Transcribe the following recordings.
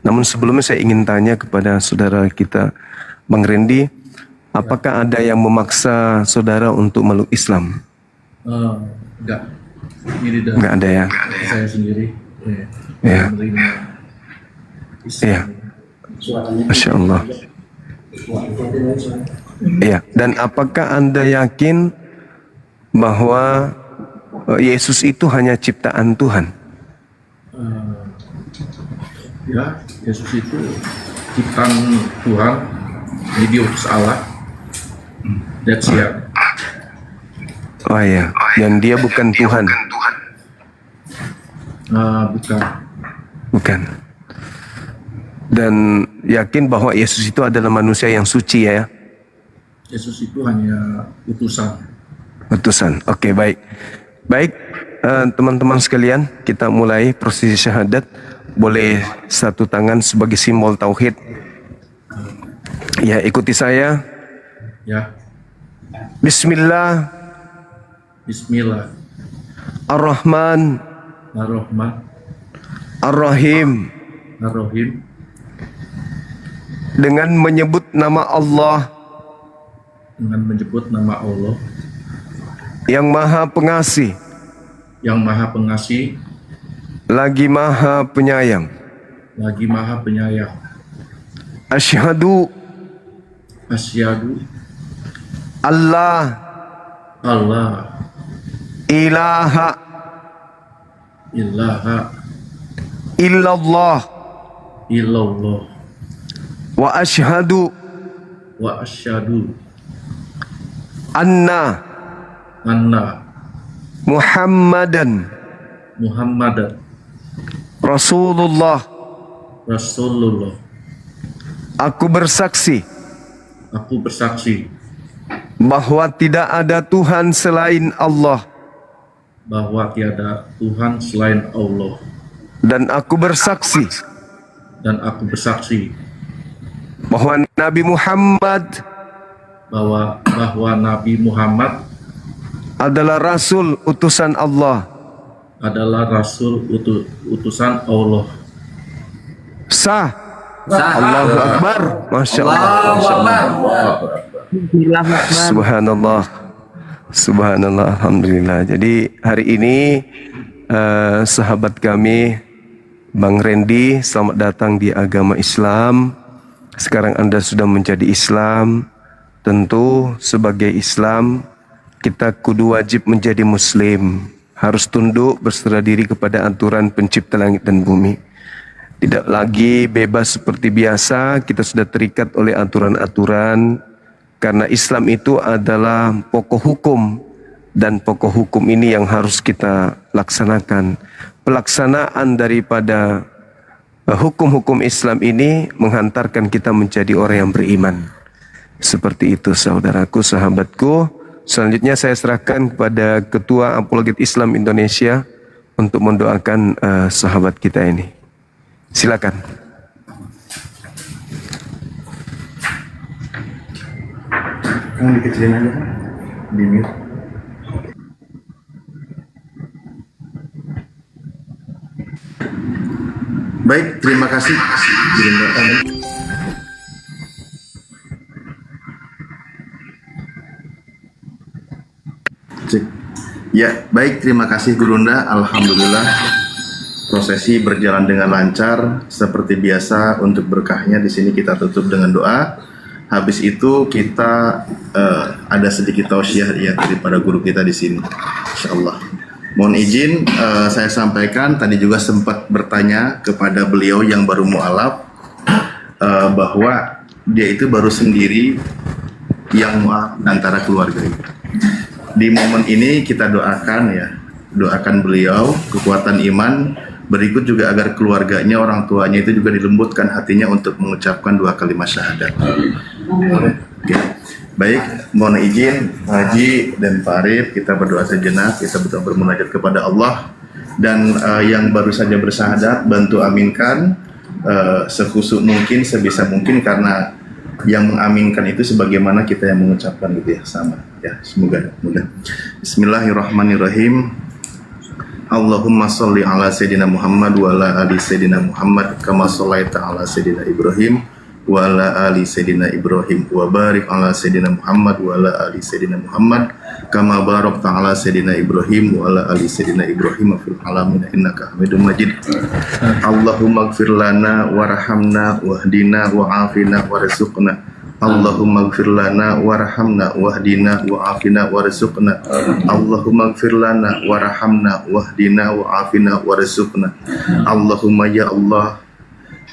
Namun sebelumnya saya ingin tanya kepada saudara kita, Bang Randy, apakah ada yang memaksa saudara untuk meluk Islam? Enggak. Ini Enggak ada ya? Saya sendiri. Ya. Iya. Masya Allah. Iya. Dan apakah Anda yakin bahwa Yesus itu hanya ciptaan Tuhan? Ya, Yesus itu ciptaan Tuhan, jadi diutus Allah. That's it. Oh iya. Dan dia bukan Tuhan. Bukan. Bukan. Dan yakin bahwa Yesus itu adalah manusia yang suci ya? Yesus itu hanya utusan. Utusan. Oke, baik. Baik, teman-teman sekalian, kita mulai prosesi syahadat. Boleh satu tangan sebagai simbol tauhid. Ya, ikuti saya. Ya. Bismillah. Bismillah. Ar-Rahman. Ar-Rahman. Ar-Rahim. Ar-Rahim. Dengan menyebut nama Allah Dengan menyebut nama Allah yang Maha Pengasih, yang Maha Pengasih, lagi Maha Penyayang. lagi Maha Penyayang. Asyhadu Asyhadu Allah Allah ilaha ilaha illallah illallah wa asyhadu wa asyhadu anna anna Muhammadan Muhammadan Rasulullah. Rasulullah. Aku bersaksi Aku bersaksi bahwa tidak ada Tuhan selain Allah, bahwa tiada Tuhan selain Allah, dan aku bersaksi bahwa Nabi Muhammad bahwa Nabi Muhammad adalah Rasul utusan Allah. adalah Rasul utusan Allah. Sah. Allahu Akbar. Masya Allah. Masya Allah. Subhanallah. Subhanallah. Alhamdulillah. Jadi hari ini sahabat kami Bang Randy, selamat datang di agama Islam. Sekarang Anda sudah menjadi Islam. Tentu sebagai Islam kita kudu wajib menjadi Muslim, harus tunduk berserah diri kepada aturan pencipta langit dan bumi. Tidak lagi bebas seperti biasa, kita sudah terikat oleh aturan-aturan, karena Islam itu adalah pokok hukum, dan pokok hukum ini yang harus kita laksanakan. Pelaksanaan daripada hukum-hukum Islam ini menghantarkan kita menjadi orang yang beriman. Seperti itu saudaraku, sahabatku. Selanjutnya saya serahkan kepada Ketua Apologet Islam Indonesia untuk mendoakan sahabat kita ini. Silakan. Kamu dikecilin aja kan? Di mute. Baik, terima kasih. Cek. Ya, baik, terima kasih Gurunda. Alhamdulillah prosesi berjalan dengan lancar seperti biasa. Untuk berkahnya di sini kita tutup dengan doa. Habis itu kita ada sedikit tausiah ya daripada guru kita di sini. Insyaallah. Mohon izin saya sampaikan, tadi juga sempat bertanya kepada beliau yang baru mualaf bahwa dia itu baru sendiri yang mualaf antara keluarga itu. Di momen ini kita doakan beliau kekuatan iman, berikut juga agar keluarganya, orang tuanya itu juga dilembutkan hatinya untuk mengucapkan 2 kalimat syahadat. Oke. Baik, mohon izin Haji dan Pak Arif, kita berdoa sejenak, kita betul bermunajat kepada Allah, dan yang baru saja bersyahadat bantu aminkan sekhusyuk mungkin, sebisa mungkin, karena yang mengaminkan itu sebagaimana kita yang mengucapkan gitu ya, sama ya, semoga mudah. Bismillahirrahmanirrahim. Allahumma sholli ala Sayyidina Muhammad wa ala ali Sayyidina Muhammad kama shallaita ala Sayyidina Ibrahim wa ala ali Sayyidina Ibrahim wa barik ala Sayyidina Muhammad wa ala ali Sayyidina Muhammad kama barakta ala Sayyidina Ibrahim wa ala ali Sayyidina Ibrahim fil alamin innaka Hamidum Majid. Allahumma ighfir lana warhamna wahdina wa'afina warzuqna. Allahumma ighfir lana warhamna wahdina wa'afina warzuqna. Allahumma ighfir lana warhamna wahdina wa'afina warzuqna. Allahumma ya Allah,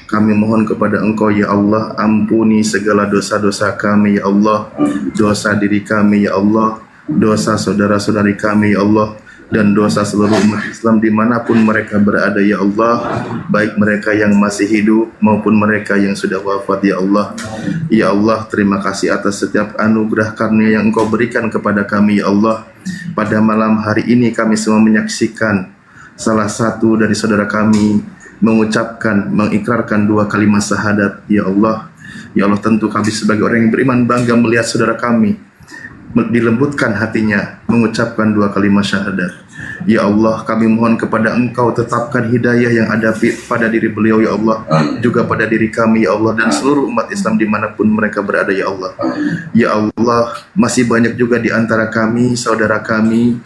kami mohon kepada Engkau ya Allah, ampuni segala dosa-dosa kami ya Allah, dosa diri kami ya Allah, dosa saudara-saudari kami ya Allah, dan dosa seluruh umat Islam dimanapun mereka berada ya Allah, baik mereka yang masih hidup maupun mereka yang sudah wafat ya Allah. Ya Allah, terima kasih atas setiap anugerah karunia yang Engkau berikan kepada kami ya Allah. Pada malam hari ini kami semua menyaksikan salah satu dari saudara kami mengucapkan, mengikrarkan 2 kalimat syahadat ya Allah. Ya Allah, tentu kami sebagai orang yang beriman bangga melihat saudara kami dilembutkan hatinya mengucapkan 2 kalimat syahadat. Ya Allah, kami mohon kepada Engkau tetapkan hidayah yang ada pada diri beliau ya Allah, juga pada diri kami ya Allah, dan seluruh umat Islam dimanapun mereka berada ya Allah. Ya Allah, masih banyak juga di antara kami, saudara kami,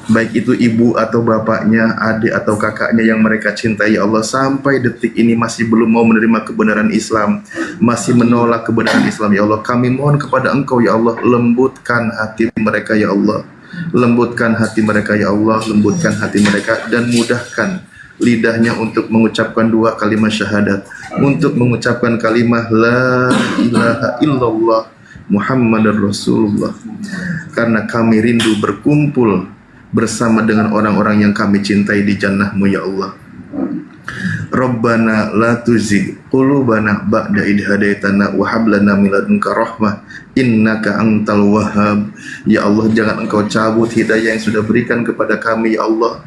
baik itu ibu atau bapaknya, adik atau kakaknya yang mereka cintai ya Allah, sampai detik ini masih belum mau menerima kebenaran Islam, masih menolak kebenaran Islam ya Allah. Kami mohon kepada Engkau ya Allah, lembutkan hati mereka ya Allah, lembutkan hati mereka ya Allah, lembutkan hati mereka, dan mudahkan lidahnya untuk mengucapkan 2 kalimat syahadat, untuk mengucapkan kalimat la ilaha illallah Muhammadar Rasulullah, karena kami rindu berkumpul bersama dengan orang-orang yang kami cintai di jannah-Mu ya Allah. Rabbana la tuzigh qulubana ba'da idh hadaitana wa hab lana min ladunka rahmah innaka antal wahhab. Ya Allah, jangan Engkau cabut hidayah yang sudah berikan kepada kami ya Allah.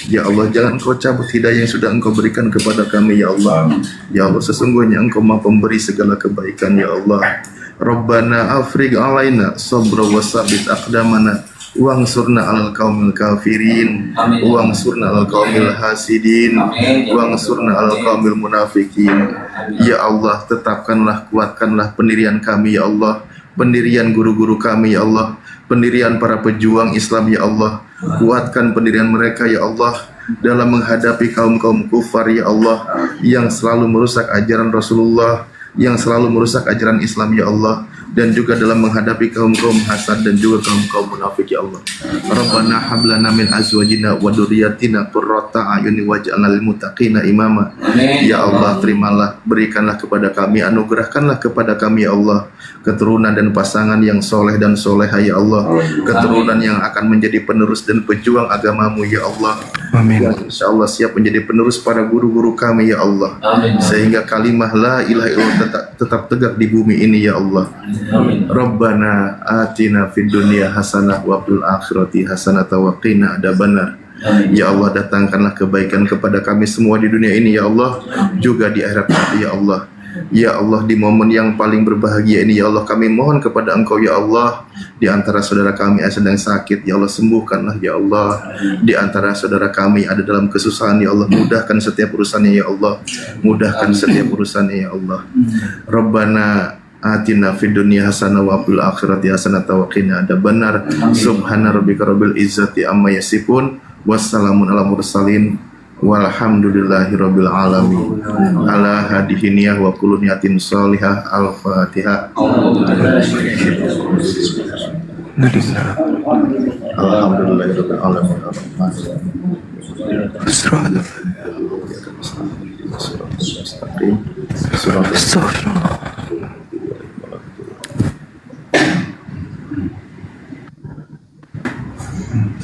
Ya Allah, jangan Engkau cabut hidayah yang sudah Engkau berikan kepada kami ya Allah. Ya Allah, sesungguhnya Engkau Maha Pemberi segala kebaikan ya Allah. Rabbana afrigh alaina sabra wa sabbit aqdamana Wangsurna alal qaumil kafirin, wangsurna alal qaumil hasidin, wangsurna alal qaumil munafikin. Ya Allah, tetapkanlah, kuatkanlah pendirian kami ya Allah, pendirian guru-guru kami ya Allah, pendirian para pejuang Islam ya Allah. Kuatkan pendirian mereka ya Allah dalam menghadapi kaum-kaum kufar ya Allah, yang selalu merusak ajaran Rasulullah, yang selalu merusak ajaran Islam ya Allah, dan juga dalam menghadapi kaum-kaum hasad dan juga kaum-kaum munafik ya Allah. Rabbana hab lana min azwajina wa dzurriyyatina qurrata a'yuni waj'alna lil muttaqina imama. Ya Allah, terimalah, berikanlah kepada kami, anugerahkanlah kepada kami ya Allah keturunan dan pasangan yang soleh dan soleha ya Allah, keturunan yang akan menjadi penerus dan pejuang agamamu ya Allah. Amin. Yang insya Allah siap menjadi penerus para guru-guru kami ya Allah. Amin. Sehingga kalimah la ilaha illallah tetap tegak di bumi ini ya Allah. Amin. Rabbana atina fid dunya hasanah wa fil akhirati hasanah wa qina adzabannar. Ya Allah, datangkanlah kebaikan kepada kami semua di dunia ini ya Allah, juga di akhirat nanti ya Allah. Ya Allah, di momen yang paling berbahagia ini ya Allah, kami mohon kepada Engkau ya Allah, di antara saudara kami yang sedang sakit ya Allah, sembuhkanlah ya Allah. Di antara saudara kami ada dalam kesusahan ya Allah, mudahkan setiap urusannya ya Allah, mudahkan setiap urusannya ya Allah. Rabbana atina fid dunya hasanah wa fil akhirati hasanah wa qina adzabannar. Subhana rabbika rabbil izzati amma yasifun, wassalamun ala mursalin, walhamdulillahi rabbil alamin. Ala hadihi niyah wa kullu niyatin sholihah. Al-Fatihah. Alhamdulillahi rabbil alamin.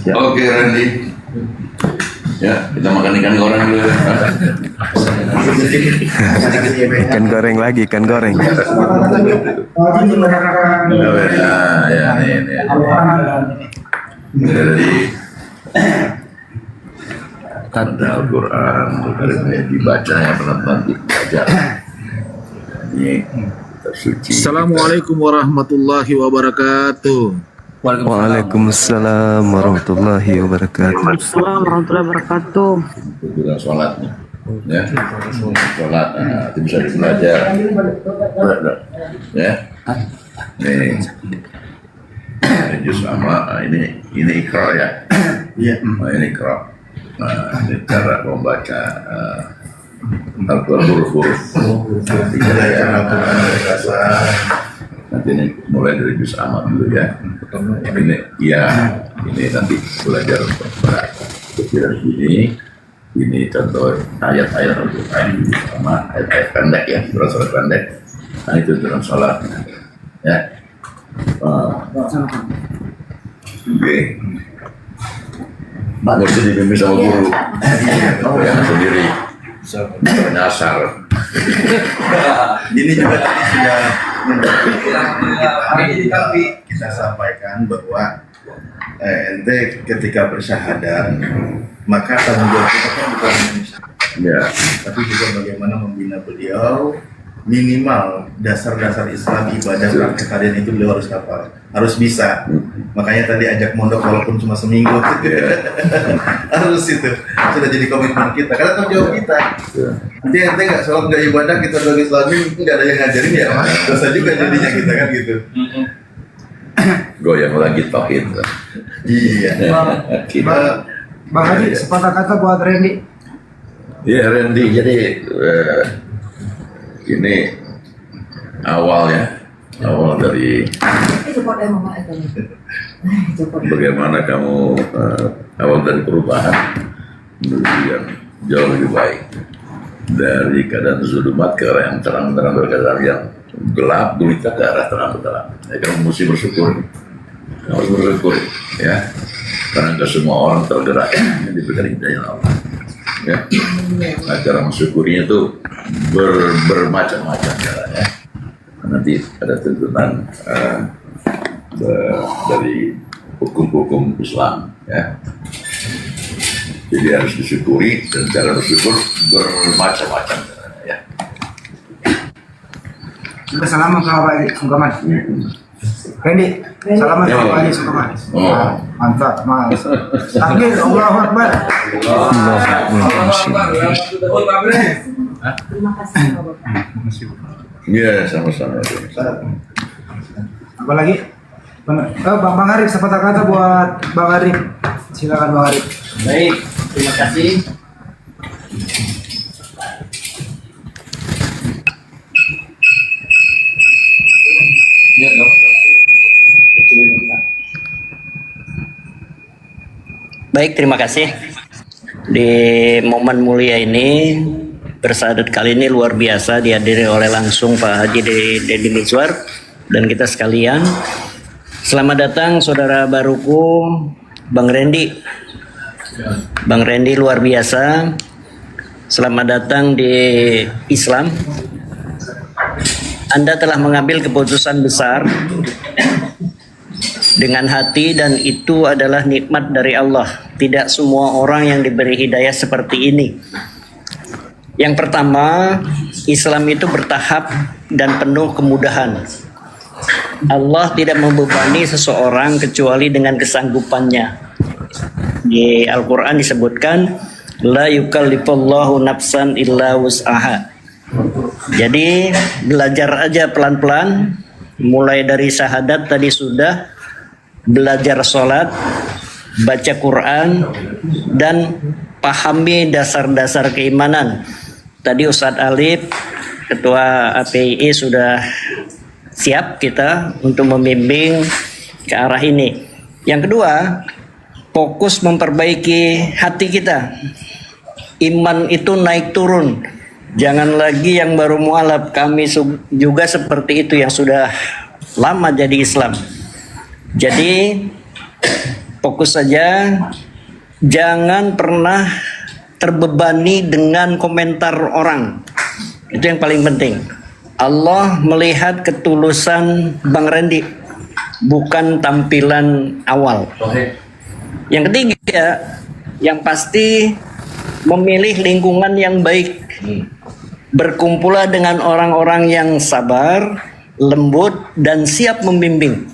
Oke Randy, ya kita makan ikan goreng dulu. Ikan goreng lagi, ikan goreng. Ya, ini. Jadi ada Al-Quran, dibaca yang penonton dibaca. Ini tersuci. Assalamualaikum warahmatullahi wabarakatuh. Waalaikumsalam warahmatullahi wabarakatuh. Assalamualaikum warahmatullahi wabarakatuh. Juga sholatnya. Ya, sholat, itu bisa belajar. Ya, nih, juz sama ini ikra ya. Iya. Ini ikra. Nah, ini cara membaca Al-Quran huruf-huruf. Nanti ini mulai dari juz amma dulu ya. Ini nanti belajar kecil ini contoh ayat-ayat Al-Quran sama ayat-ayat pendek ya, surat-surat pendek. Nah itu dalam sholat ya. Oke. Mesti dibimbing sama guru. Yang sendiri menyasar. Ini juga tadi sudah tapi kita sampaikan bahwa ente ketika bersyahadat maka tanggung jawab kita kan bukan hanya Ya. tapi juga bagaimana membina beliau minimal dasar-dasar Islam ibadah praktek harian itu beliau harus hafal, harus bisa. Makanya tadi ajak mondok walaupun cuma seminggu harus itu sudah jadi komitmen kita karena tanggung jawab kita. Nanti ente nggak sholat nggak ibadah kita sebagai Islami nggak ada yang ngajarin ya dosa juga jadinya kita kan gitu. Goyang lagi tauhid. Iya. Kita Bang Haji, sepatah kata buat Randy. ya Randy, jadi ini awal dari bagaimana kamu awal dari perubahan menuju yang jauh lebih baik dari keadaan zulumat ke arah yang terang-terang, dari keadaan yang gelap gulita ke arah terang-terang. Ya, kamu mesti bersyukur, kamu harus bersyukur ya, karena ke semua orang tergerak yang diberikan hidayah Allah. Ya, nah, cara mensyukurinya itu bermacam-macam caranya. Nanti ada tuntunan dari hukum-hukum Islam ya. Jadi harus disyukuri dan cara bersyukur bermacam-macam caranya ya. Sudah salaman sama Pak Haji Sungkaman. Randy, salaman sama Pak Haji Sungkaman. Oh. Mantap, mas. Takbir, Allahu Akbar. Terima kasih Bapak. Iya, sama-sama. Apa lagi? Bang Arif, sepatah kata buat Bang Arif. Silakan Bang Arif. Baik, terima kasih. Ya, dok. Baik, terima kasih. Di momen mulia ini, bersyahadat kali ini luar biasa dihadiri oleh langsung Pak Haji Deddy Mizwar dan kita sekalian. Selamat datang saudara baruku Bang Randy. Bang Randy luar biasa. Selamat datang di Islam. Anda telah mengambil keputusan besar dengan hati dan itu adalah nikmat dari Allah. Tidak semua orang yang diberi hidayah seperti ini. Yang pertama, Islam itu bertahap dan penuh kemudahan. Allah tidak membebani seseorang kecuali dengan kesanggupannya. Di Al-Quran disebutkan, La yukallifullahu nafsan illa wus'aha. Jadi belajar aja pelan-pelan, mulai dari syahadat tadi sudah, belajar sholat, baca Quran, dan pahami dasar-dasar keimanan. Tadi Ustadz Alif, Ketua APII sudah siap kita untuk membimbing ke arah ini. Yang kedua, fokus memperbaiki hati kita. Iman itu naik turun. Jangan lagi yang baru mualaf, kami juga seperti itu yang sudah lama jadi Islam. Jadi fokus saja, jangan pernah terbebani dengan komentar orang. Itu yang paling penting. Allah melihat ketulusan Bang Randy, bukan tampilan awal. Yang ketiga, yang pasti memilih lingkungan yang baik. Berkumpullah dengan orang-orang yang sabar, lembut, dan siap membimbing.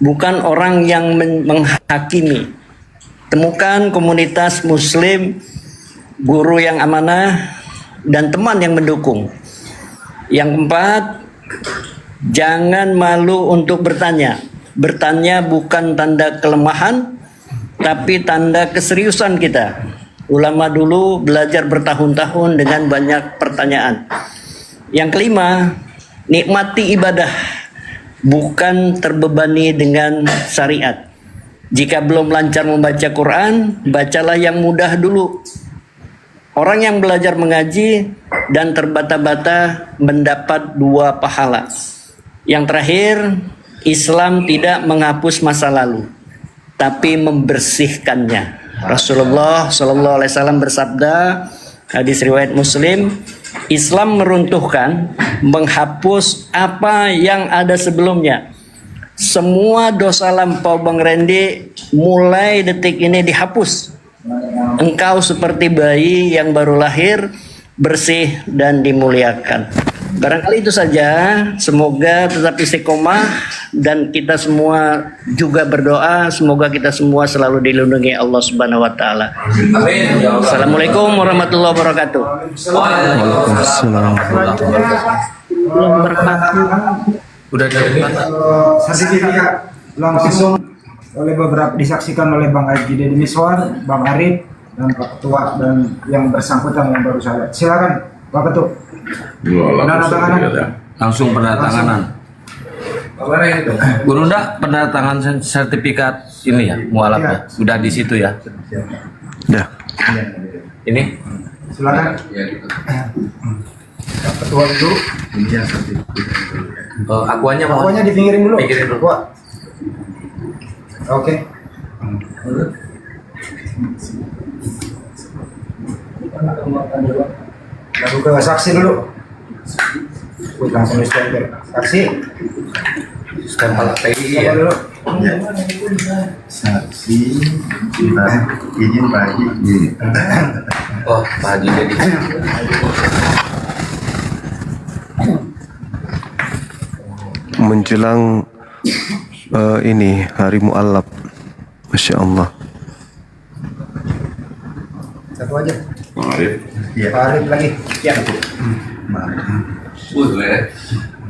bukan orang yang menghakimi. Temukan komunitas muslim, guru yang amanah, dan teman yang mendukung. Yang keempat, jangan malu untuk bertanya. Bertanya bukan tanda kelemahan, tapi tanda keseriusan kita. Ulama dulu belajar bertahun-tahun dengan banyak pertanyaan. Yang kelima, nikmati ibadah, bukan terbebani dengan syariat. Jika belum lancar membaca Quran, bacalah yang mudah dulu. Orang yang belajar mengaji dan terbata-bata mendapat 2 pahala. Yang terakhir, Islam tidak menghapus masa lalu, tapi membersihkannya. Rasulullah Shallallahu Alaihi Wasallam bersabda, hadis riwayat Muslim, Islam meruntuhkan, menghapus apa yang ada sebelumnya. Semua dosa lampau Bang Randy mulai detik ini dihapus. Engkau seperti bayi yang baru lahir, bersih dan dimuliakan. Barangkali itu saja. Semoga tetap istiqomah dan kita semua juga berdoa semoga kita semua selalu dilindungi Allah Subhanahu wa taala. Assalamualaikum warahmatullahi wabarakatuh. Waalaikumsalam. Udah sertifikat langsung oleh beberapa disaksikan oleh Bang Haji Deddy Miswar, Bang Arif, dan Pak Ketua dan yang bersangkutan yang baru saya. Silakan Pak Ketua. Langsung penandatanganan. Gurunda penandatangan sertifikat ini ya, mualaf ya. Sudah di situ ya. Dah. Ini Silakan. Pak Ketua dulu. akuannya mau. Pokoknya dipinggirin dulu. Pinggirin dulu. Pak. Oke. Lalu ke saksi dulu. Langsung di stempel. Saksi. Stempel PI ya. Stempel dulu. Ya. Saksi, kita izin Pak Haji. Oh, Pak Haji Deddy. Menjelang ini hari Mu'allaf, Masya Allah. Satu aja. Ya. Pak Arif lagi. Ya.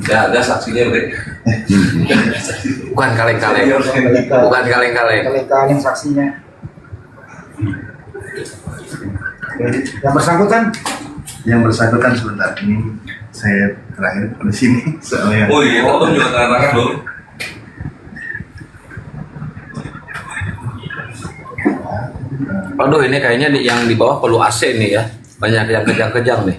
Ya ada saksinya, Bre. Bukan kaleng-kaleng. Bukan kaleng-kaleng. Kaleng-kaleng saksinya. Yang bersangkutan? Yang bersangkutan sebentar ini saya terakhir di sini soalnya. Oh iya, Om juga tangan dong. Aduh, ini kayaknya yang di bawah perlu AC nih ya. Banyak yang kejang-kejang nih.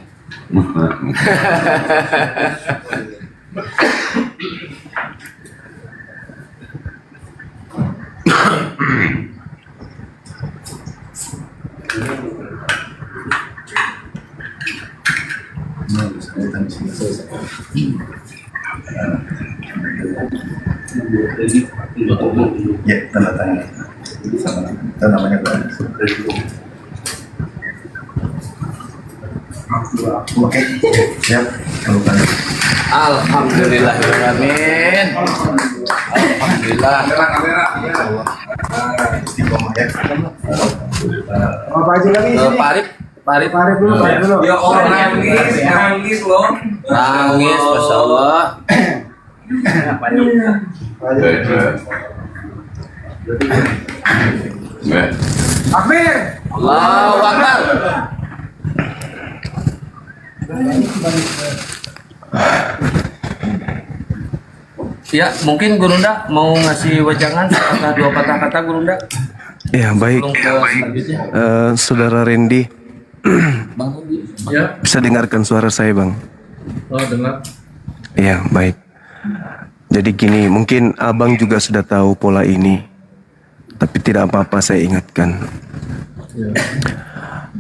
Ya, tanda tangan. Kita namanya berapa? Oke, siap. Lakukan. Alhamdulillahirrahmanirrahim. Alhamdulillah. Istiqomah ya. Oh, Pak Haji lagi. Pak Arif. Pak Arif. Pak Arif dulu, Pak Arif dulu. Ya orang nangis loh. Nangis, Masya Allah. Pak Haji. Akmir. Allahu Akbar. Ya, mungkin Gurunda mau ngasih wejangan sepatah dua patah kata Gurunda. Ya baik, Belum ke selanjutnya. Saudara Randy, Bang Randy. Ya, bisa dengarkan suara saya Bang? oh dengar. Ya baik. Jadi gini, mungkin abang juga sudah tahu pola ini, tapi tidak apa-apa saya ingatkan. Ya.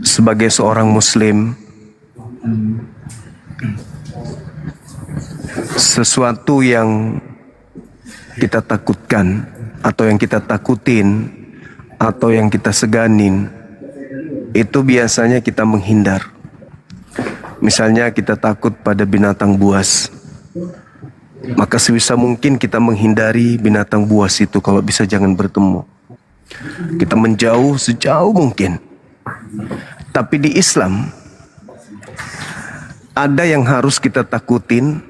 Sebagai seorang Muslim, sesuatu yang kita takutkan atau yang kita takutin atau yang kita seganin itu biasanya kita menghindar. Misalnya kita takut pada binatang buas, Maka sebisa mungkin kita menghindari binatang buas itu, kalau bisa jangan bertemu. Kita menjauh sejauh mungkin. Tapi di Islam ada yang harus kita takutin,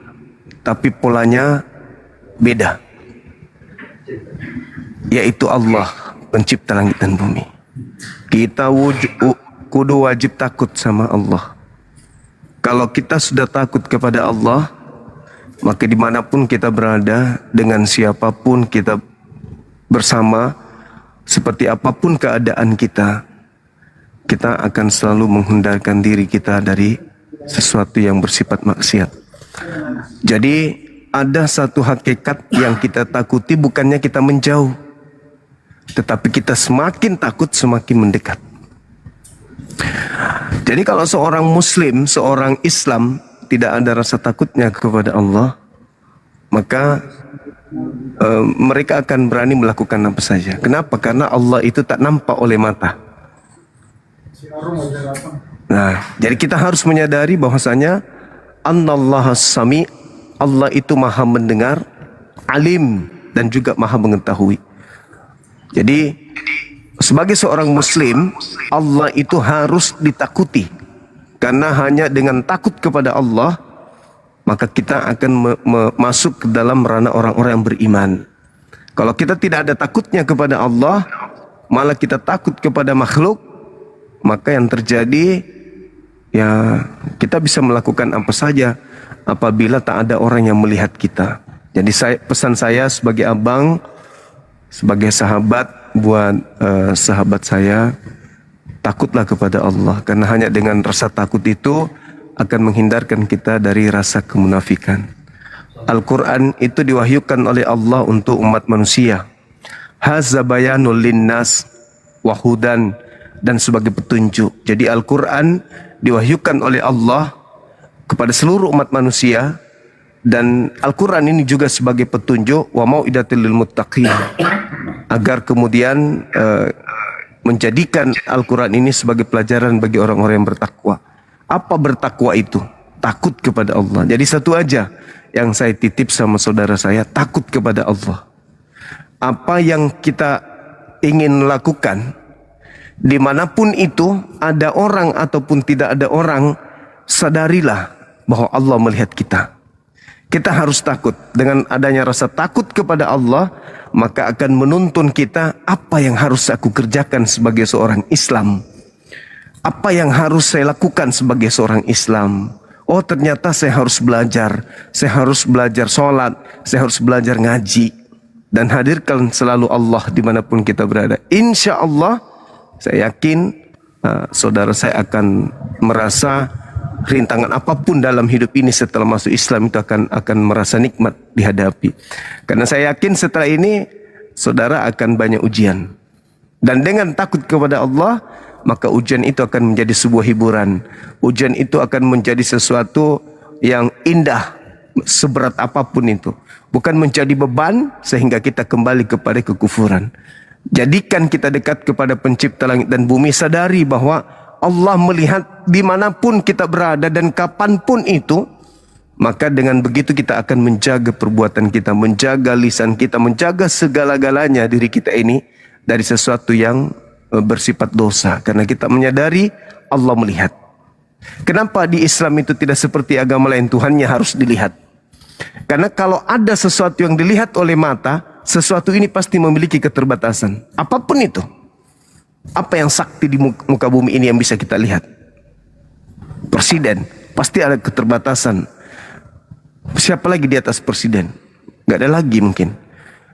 tapi polanya beda. Yaitu Allah, pencipta langit dan bumi. Kita kudu wajib takut sama Allah. Kalau kita sudah takut kepada Allah, maka dimanapun kita berada, dengan siapapun kita bersama, seperti apapun keadaan kita, kita akan selalu menghindarkan diri kita dari sesuatu yang bersifat maksiat. Jadi ada satu hakikat yang kita takuti, bukannya kita menjauh, tetapi kita semakin takut semakin mendekat. Jadi kalau seorang muslim, seorang Islam tidak ada rasa takutnya kepada Allah, maka mereka akan berani melakukan apa saja. Kenapa? Karena Allah itu tak nampak oleh mata. Nah, jadi kita harus menyadari bahwasanya Annallaha Sami, Allah itu maha mendengar, alim, dan juga maha mengetahui. Jadi sebagai seorang muslim, Allah itu harus ditakuti. Karena hanya dengan takut kepada Allah, maka kita akan masuk ke dalam ranah orang-orang yang beriman. Kalau kita tidak ada takutnya kepada Allah, malah kita takut kepada makhluk, maka yang terjadi, ya kita bisa melakukan apa saja apabila tak ada orang yang melihat kita. Jadi pesan saya sebagai abang, sebagai sahabat, buat sahabat saya, takutlah kepada Allah. Karena hanya dengan rasa takut itu akan menghindarkan kita dari rasa kemunafikan. Al-Quran itu diwahyukan oleh Allah untuk umat manusia. Hadza bayanul linnas wa hudan, dan sebagai petunjuk. Jadi Al-Quran diwahyukan oleh Allah kepada seluruh umat manusia, dan Al-Quran ini juga sebagai petunjuk, wa mau'idatil lil muttaqin, agar kemudian menjadikan Al-Quran ini sebagai pelajaran bagi orang-orang yang bertakwa. Apa bertakwa itu? Takut kepada Allah. Jadi satu aja yang saya titip sama saudara saya, takut kepada Allah. Apa yang kita ingin lakukan, dimanapun itu, ada orang ataupun tidak ada orang, sadarilah bahwa Allah melihat kita. Kita harus takut. Dengan adanya rasa takut kepada Allah, maka akan menuntun kita apa yang harus aku kerjakan sebagai seorang Islam. Apa yang harus saya lakukan sebagai seorang Islam. Oh, ternyata saya harus belajar. Saya harus belajar sholat. Saya harus belajar ngaji. Dan hadirkan selalu Allah dimanapun kita berada. Insya Allah, saya yakin saudara saya akan merasa rintangan apapun dalam hidup ini setelah masuk Islam itu akan merasa nikmat dihadapi. Karena saya yakin setelah ini saudara akan banyak ujian. Dan dengan takut kepada Allah, maka ujian itu akan menjadi sebuah hiburan. Ujian itu akan menjadi sesuatu yang indah, seberat apapun itu. Bukan menjadi beban sehingga kita kembali kepada kekufuran. Jadikan kita dekat kepada pencipta langit dan bumi. Sadari bahwa Allah melihat dimanapun kita berada dan kapanpun itu. Maka dengan begitu kita akan menjaga perbuatan kita, menjaga lisan kita, menjaga segala-galanya diri kita ini dari sesuatu yang bersifat dosa. Karena kita menyadari Allah melihat. Kenapa di Islam itu tidak seperti agama lain, Tuhannya harus dilihat? Karena kalau ada sesuatu yang dilihat oleh mata, sesuatu ini pasti memiliki keterbatasan. Apapun itu. Apa yang sakti di muka bumi ini yang bisa kita lihat? Presiden, pasti ada keterbatasan. Siapa lagi di atas presiden? Gak ada lagi mungkin.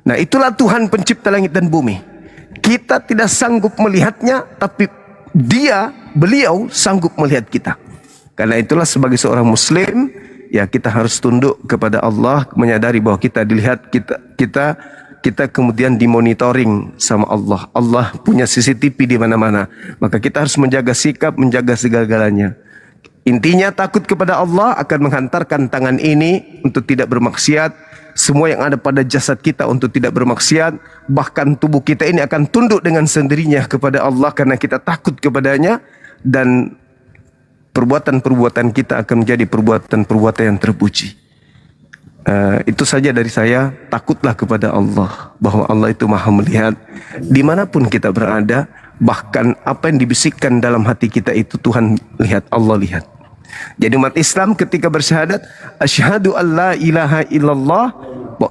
Nah, itulah Tuhan pencipta langit dan bumi. Kita tidak sanggup melihatnya, tapi beliau sanggup melihat kita. Karena itulah sebagai seorang muslim, ya kita harus tunduk kepada Allah, menyadari bahwa kita dilihat, kita kemudian dimonitoring sama Allah. Allah punya CCTV di mana-mana. Maka kita harus menjaga sikap, menjaga segala-galanya. Intinya takut kepada Allah akan menghantarkan tangan ini untuk tidak bermaksiat. Semua yang ada pada jasad kita untuk tidak bermaksiat. Bahkan tubuh kita ini akan tunduk dengan sendirinya kepada Allah karena kita takut kepadanya. Dan perbuatan-perbuatan kita akan menjadi perbuatan-perbuatan yang terpuji. Itu saja dari saya. Takutlah kepada Allah, bahwa Allah itu maha melihat dimanapun kita berada. Bahkan apa yang dibisikkan dalam hati kita itu Tuhan lihat, Allah lihat. Jadi umat Islam ketika bersyahadat asyhadu alla ilaha illallah,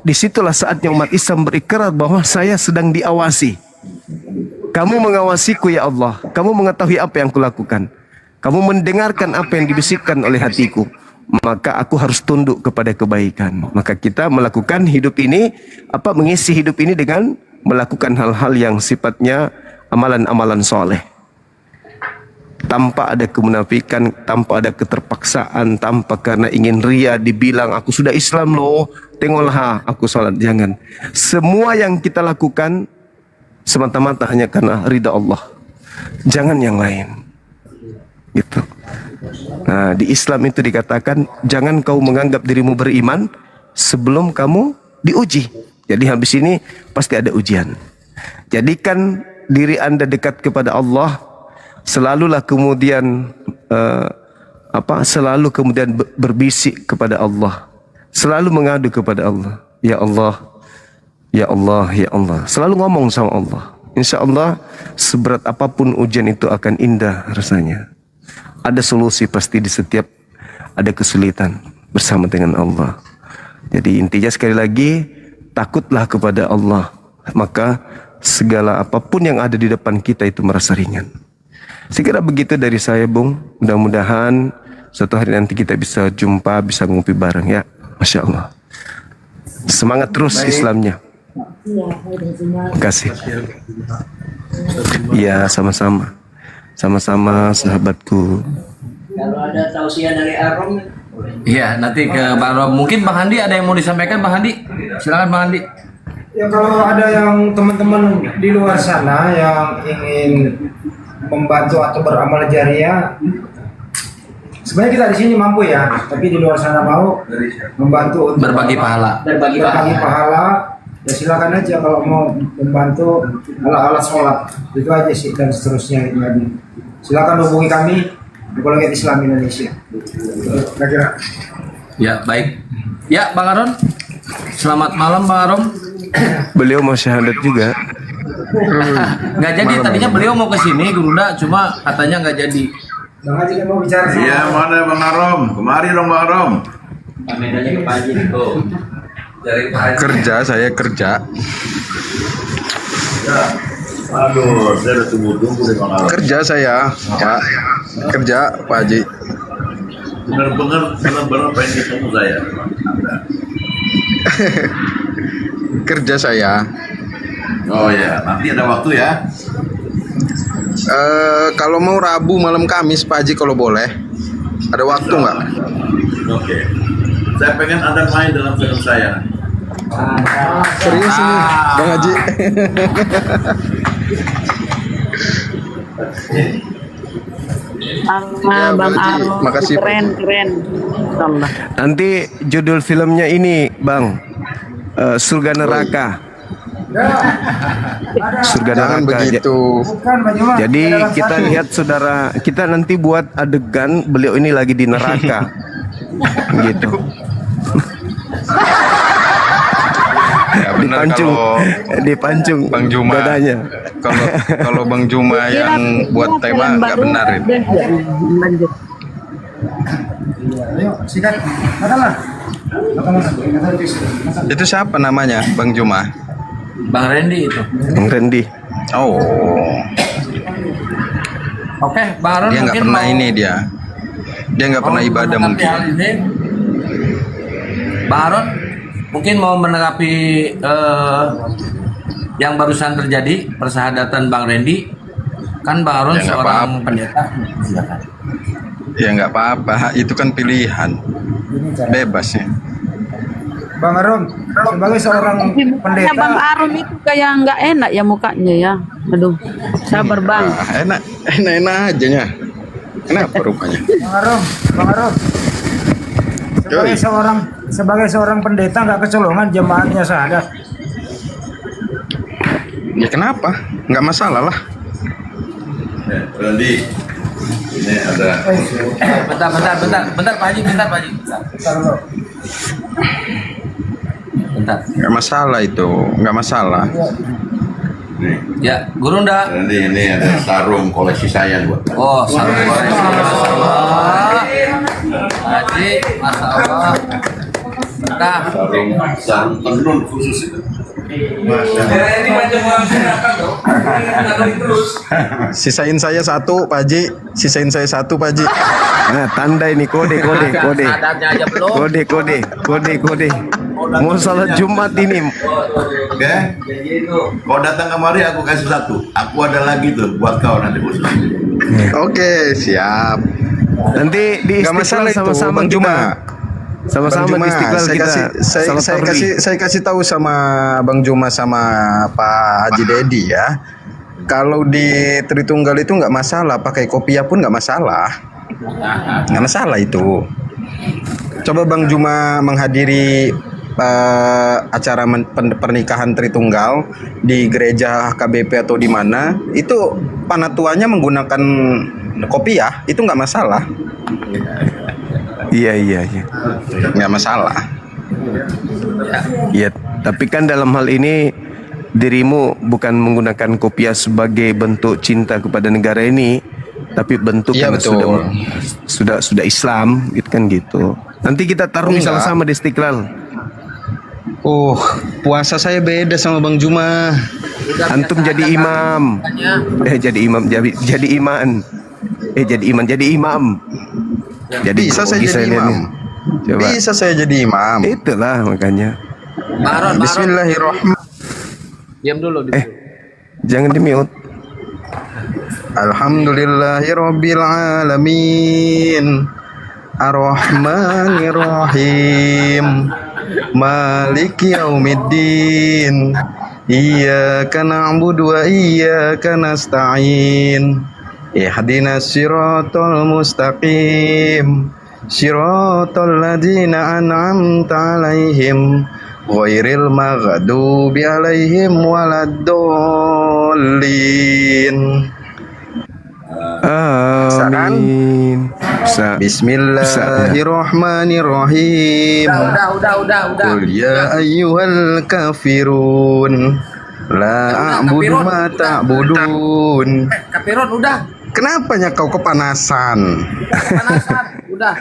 disitulah saatnya umat Islam berikrar bahwa saya sedang diawasi. Kamu mengawasiku ya Allah, kamu mengetahui apa yang kulakukan, kamu mendengarkan apa yang dibisikkan oleh hatiku, maka aku harus tunduk kepada kebaikan. Maka kita melakukan hidup ini, mengisi hidup ini dengan melakukan hal-hal yang sifatnya amalan-amalan soleh, tanpa ada kemunafikan, tanpa ada keterpaksaan, tanpa karena ingin ria dibilang aku sudah Islam loh, tengoklah aku sholat. Jangan. Semua yang kita lakukan semata-mata hanya karena ridha Allah, jangan yang lain. Gitu. Nah, di Islam itu dikatakan jangan kau menganggap dirimu beriman sebelum kamu diuji. Jadi habis ini pasti ada ujian. Jadikan diri Anda dekat kepada Allah. Selalulah kemudian selalu kemudian berbisik kepada Allah. Selalu mengadu kepada Allah. Ya Allah, ya Allah, ya Allah. Selalu ngomong sama Allah. Insya Allah seberat apapun ujian itu akan indah rasanya. Ada solusi pasti di setiap ada kesulitan bersama dengan Allah. Jadi intinya sekali lagi, takutlah kepada Allah. Maka segala apapun yang ada di depan kita itu merasa ringan. Sekira begitu dari saya, Bung. Mudah-mudahan suatu hari nanti kita bisa jumpa, bisa ngopi bareng ya. Masya Allah. Semangat terus Islamnya. Terima kasih. Iya, sama-sama. Sama-sama sahabatku. Kalau ada tausiah dari Arom, Iya, nanti ke Bang Arom. Mungkin Bang Handi ada yang mau disampaikan, Bang Handi? Silakan Bang Handi. Ya kalau ada yang teman-teman di luar sana yang ingin membantu atau beramal jariah, sebenarnya kita di sini mampu ya, tapi di luar sana mau membantu untuk Berbagi pahala. berbagi berbagi pahala. pahala, ya silakan aja kalau mau membantu alat sholat itu aja sih, dan seterusnya itu aja. Silakan hubungi kami di Kolegium Islam Indonesia. Kira-kira. Ya, baik. Ya, Bang Aron. Selamat malam, Bang Aron. Beliau mau syahadat juga. Nggak jadi, tadinya beliau mau ke sini, Gurunda, cuma katanya nggak jadi. Bang Haji kan mau bicara sama. Iya, mana Bang Arom? Kemari dong Bang Arom. Kameranya ke Pak Haji tuh. Kerja, saya kerja. Aduh, saya udah tunggu-tunggu deh Bang Arom. Kerja saya, Pak. Kerja, Pak Haji. Benar-benar pengen ketemu saya. Kerja saya. Oh ya, nanti ada waktu ya. Kalau mau Rabu malam Kamis, Pak Haji kalau boleh. Ada waktu nggak? Oke. Saya pengen Anda main dalam film saya. Serius ini, Bang Haji. Allah, Bang Bang Haji, Arom. makasih, Pak. Keren. Allah. Nanti judul filmnya ini, Bang, Surga Neraka. Surga Jangan Neraka. begitu. Bukan Pak Juma. Jadi Ada kita satu. lihat saudara, kita nanti buat adegan beliau ini lagi di neraka, gitu. Ya benar Dipancung, kalau dipancung Bang Juma. dadanya. Kalau Bang Juma yang buat tema nggak benar itu. Lanjut. Ayo, sikat. Katalah. Katalah. Itu siapa namanya, Bang Juma? Bang Randy itu. Bang Randy. Oh, Oke, Bang Aron dia nggak mungkin pernah mau- ini dia. Dia nggak pernah mau ibadah menanggapi mungkin. hal ini. Bang Aron mungkin mau menanggapi yang barusan terjadi persahadatan Bang Randy. Kan Bang Aron Ya, nggak seorang apa-apa. pendeta. Silakan. Ya nggak apa-apa, itu kan pilihan. Bebas ya. Bang Arum, sebagai seorang Mukanya pendeta, Bang Arom itu kayak nggak enak ya mukanya ya. Aduh, sabar Bang. Ah, enak aja nya. Kenapa rupanya? Bang Arum, sebagai seorang pendeta nggak kecolongan jemaatnya syahadat. Ya kenapa? Nggak masalah lah. Randy, ini ada. Bentar Pak Haji, bentar Pak Haji. Bentar dulu. bentar. Nggak masalah itu, nggak masalah. Ya, Gurunda. Nanti ini ada sarung koleksi saya buat. Oh, sarung koleksi. Masya Allah. Haji, Masya Allah. Nah, Sarung tenun khusus itu. Sisain saya satu, Pak Haji. Sisain saya satu, Pak Haji. Nah, tanda ini kode. adatnya aja belum. Kode. Mau salat Jumat ini. Oke. Kau datang kemari aku kasih satu. Aku ada lagi tuh buat kau nanti khusus. Oke, siap. Nanti di Nggak masalah Istiqlal itu, sama-sama Bang kita. Juma. Sama-sama Bang Juma, di Istiqlal saya kita. kasih, salat tarawih. saya kasih tahu sama Bang Juma sama Pak Haji Dedi ya. Kalau di Tritunggal itu nggak masalah, pakai kopiah pun nggak masalah. Nggak masalah itu. Coba Bang Juma menghadiri acara pernikahan Tritunggal di gereja KBP atau di mana, itu panatuannya menggunakan kopiah, itu nggak masalah. Iya. Nggak masalah. Iya, tapi kan dalam hal ini dirimu bukan menggunakan kopiah sebagai bentuk cinta kepada negara ini, tapi bentuk Iya, karena betul. sudah Islam, gitu kan gitu. Nanti kita tarung Enggak. sama-sama di Istiqlal. Puasa saya beda sama Bang Juma. Antum jadi imam. Jadi imam. Jadi Bisa saya grogi jadi lihat imam. nih. Coba. Bisa saya jadi imam. Itulah makanya. Baron. Bismillahirrahmanirrahim. Diam dulu. Jangan di-mute. Alhamdulillahirabbil alamin. Ar-Rahmanir-Rahim. Maliki yaumiddin. Iyyaka na'budu wa iyyaka nasta'in. Ihdinas siratal mustaqim. Siratal ladzina an'amta 'alaihim ghairil maghdubi 'alaihim waladdallin. Amin. Bisa. Bismillahirrahmanirrahim. Udah. Qul ya ayyuhal kafirun la a'budu ma ta'budun. Kapirun udah. Kenapa kau kepanasan? Panasan. Udah.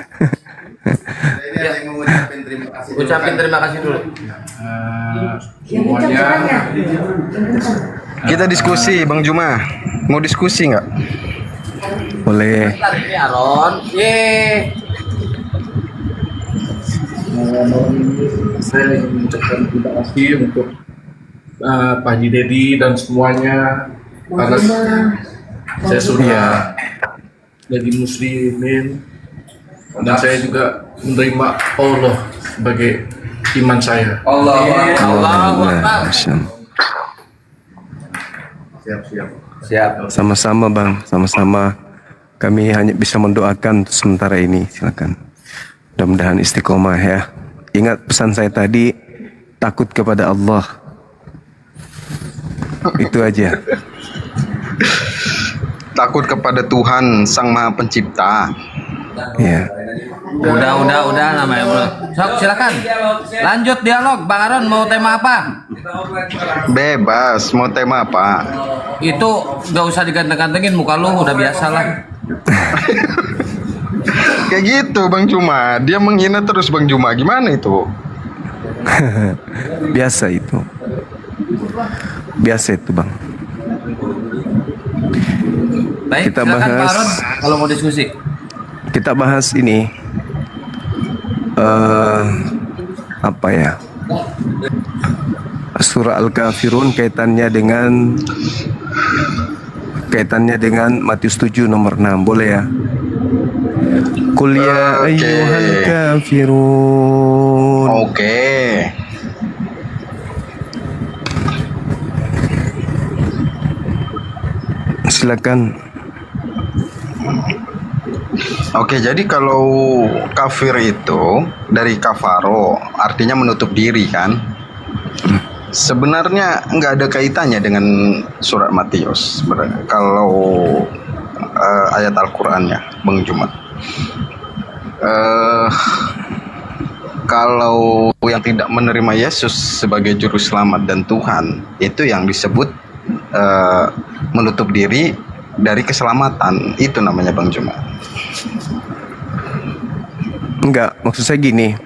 Ini ada yang mengucapkan terima kasih. Ucapin terima kasih dulu. Kita diskusi, Bang Juma. Mau diskusi nggak? Boleh. Bentar ini Aron. Saya ingin mengucapkan terima kasih untuk Pak Haji Dedi dan semuanya karena saya sudah jadi muslimin dan saya juga menerima Allah sebagai iman saya. Allahu Akbar. Siap. Sama-sama Bang, sama-sama. Kami hanya bisa mendoakan untuk sementara ini. Silakan. Mudah-mudahan istiqomah ya. Ingat pesan saya tadi, takut kepada Allah. Itu aja. Takut kepada Tuhan Sang Maha Pencipta. Ya. Udah namanya bro. Sok silakan. Lanjut dialog. Bang Aron mau tema apa? Bebas, mau tema apa? Itu gak usah diganteng-gantengin, muka lu udah biasa lah. Kayak gitu Bang Juma. Dia menghina terus Bang Juma. Gimana itu? Biasa itu. Biasa itu Bang. Baik, Kita silakan Pak bahas. Aron kalau mau diskusi. Kita bahas ini. Apa ya? Surah Al-Kafirun kaitannya dengan Matius 7 nomor 6. Boleh ya? Qul ya Oke. ayyuhal kafirun. Oke. Silakan. Oke, jadi kalau kafir itu dari kafaro, artinya menutup diri kan? Sebenarnya nggak ada kaitannya dengan surat Matius. Kalau ayat Al-Qur'annya, Bang Juma. kalau yang tidak menerima Yesus sebagai juru selamat dan Tuhan, itu yang disebut menutup diri dari keselamatan. Itu namanya Bang Juma. Enggak, maksud saya gini.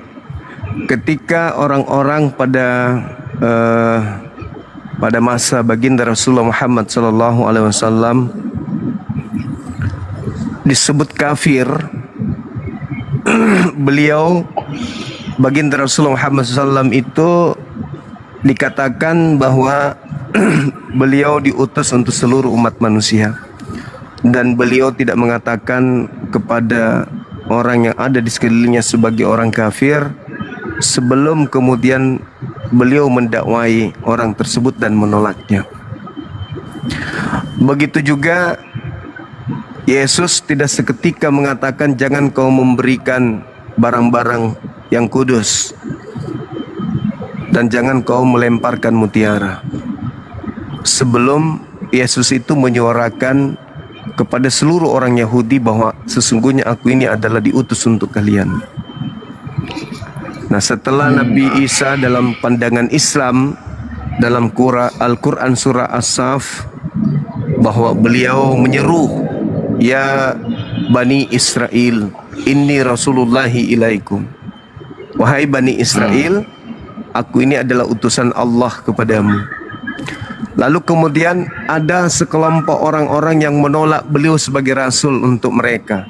Ketika orang-orang pada masa baginda Rasulullah Muhammad SAW disebut kafir, beliau baginda Rasulullah Muhammad SAW itu dikatakan bahwa beliau diutus untuk seluruh umat manusia, dan beliau tidak mengatakan kepada orang yang ada di sekelilingnya sebagai orang kafir sebelum kemudian beliau mendakwai orang tersebut dan menolaknya. Begitu juga Yesus tidak seketika mengatakan jangan kau memberikan barang-barang yang kudus dan jangan kau melemparkan mutiara, sebelum Yesus itu menyuarakan kepada seluruh orang Yahudi bahwa sesungguhnya aku ini adalah diutus untuk kalian. Nah, setelah Nabi Isa dalam pandangan Islam dalam Al-Quran surah As-Saff bahwa beliau menyeru, ya Bani Israel, inni Rasulullahi ilaikum. Wahai Bani Israel, aku ini adalah utusan Allah kepadamu. Lalu kemudian ada sekelompok orang-orang yang menolak beliau sebagai rasul untuk mereka.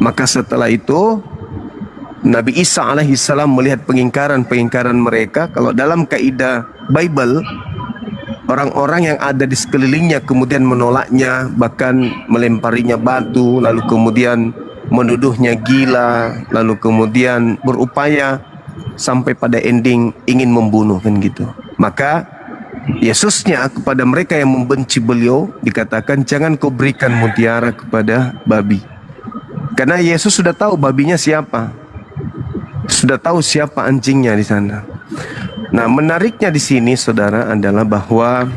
Maka setelah itu Nabi Isa alaihissalam melihat pengingkaran mereka. Kalau dalam kaidah Bible, orang-orang yang ada di sekelilingnya kemudian menolaknya, bahkan melemparinya batu, lalu kemudian menuduhnya gila, lalu kemudian berupaya sampai pada ending ingin membunuh, kan gitu. Maka Yesusnya kepada mereka yang membenci beliau dikatakan jangan kau berikan mutiara kepada babi, karena Yesus sudah tahu babinya siapa, sudah tahu siapa anjingnya di sana. Nah, menariknya di sini saudara adalah bahwa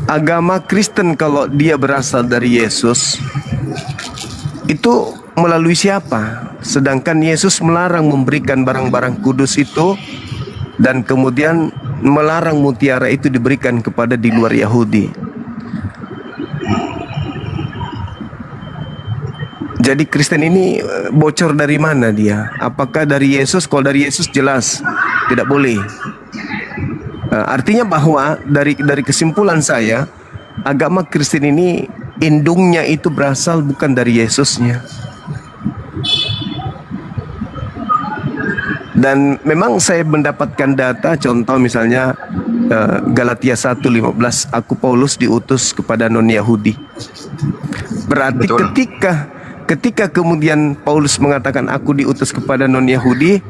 agama Kristen kalau dia berasal dari Yesus itu melalui siapa? Sedangkan Yesus melarang memberikan barang-barang kudus itu, dan kemudian melarang mutiara itu diberikan kepada di luar Yahudi. Jadi Kristen ini bocor dari mana dia? Apakah dari Yesus? Kalau dari Yesus jelas tidak boleh. Artinya bahwa dari kesimpulan saya, agama Kristen ini indungnya itu berasal bukan dari Yesusnya. Dan memang saya mendapatkan data, contoh misalnya Galatia 1:15, aku Paulus diutus kepada non-Yahudi. Berarti ketika kemudian Paulus mengatakan aku diutus kepada non-Yahudi,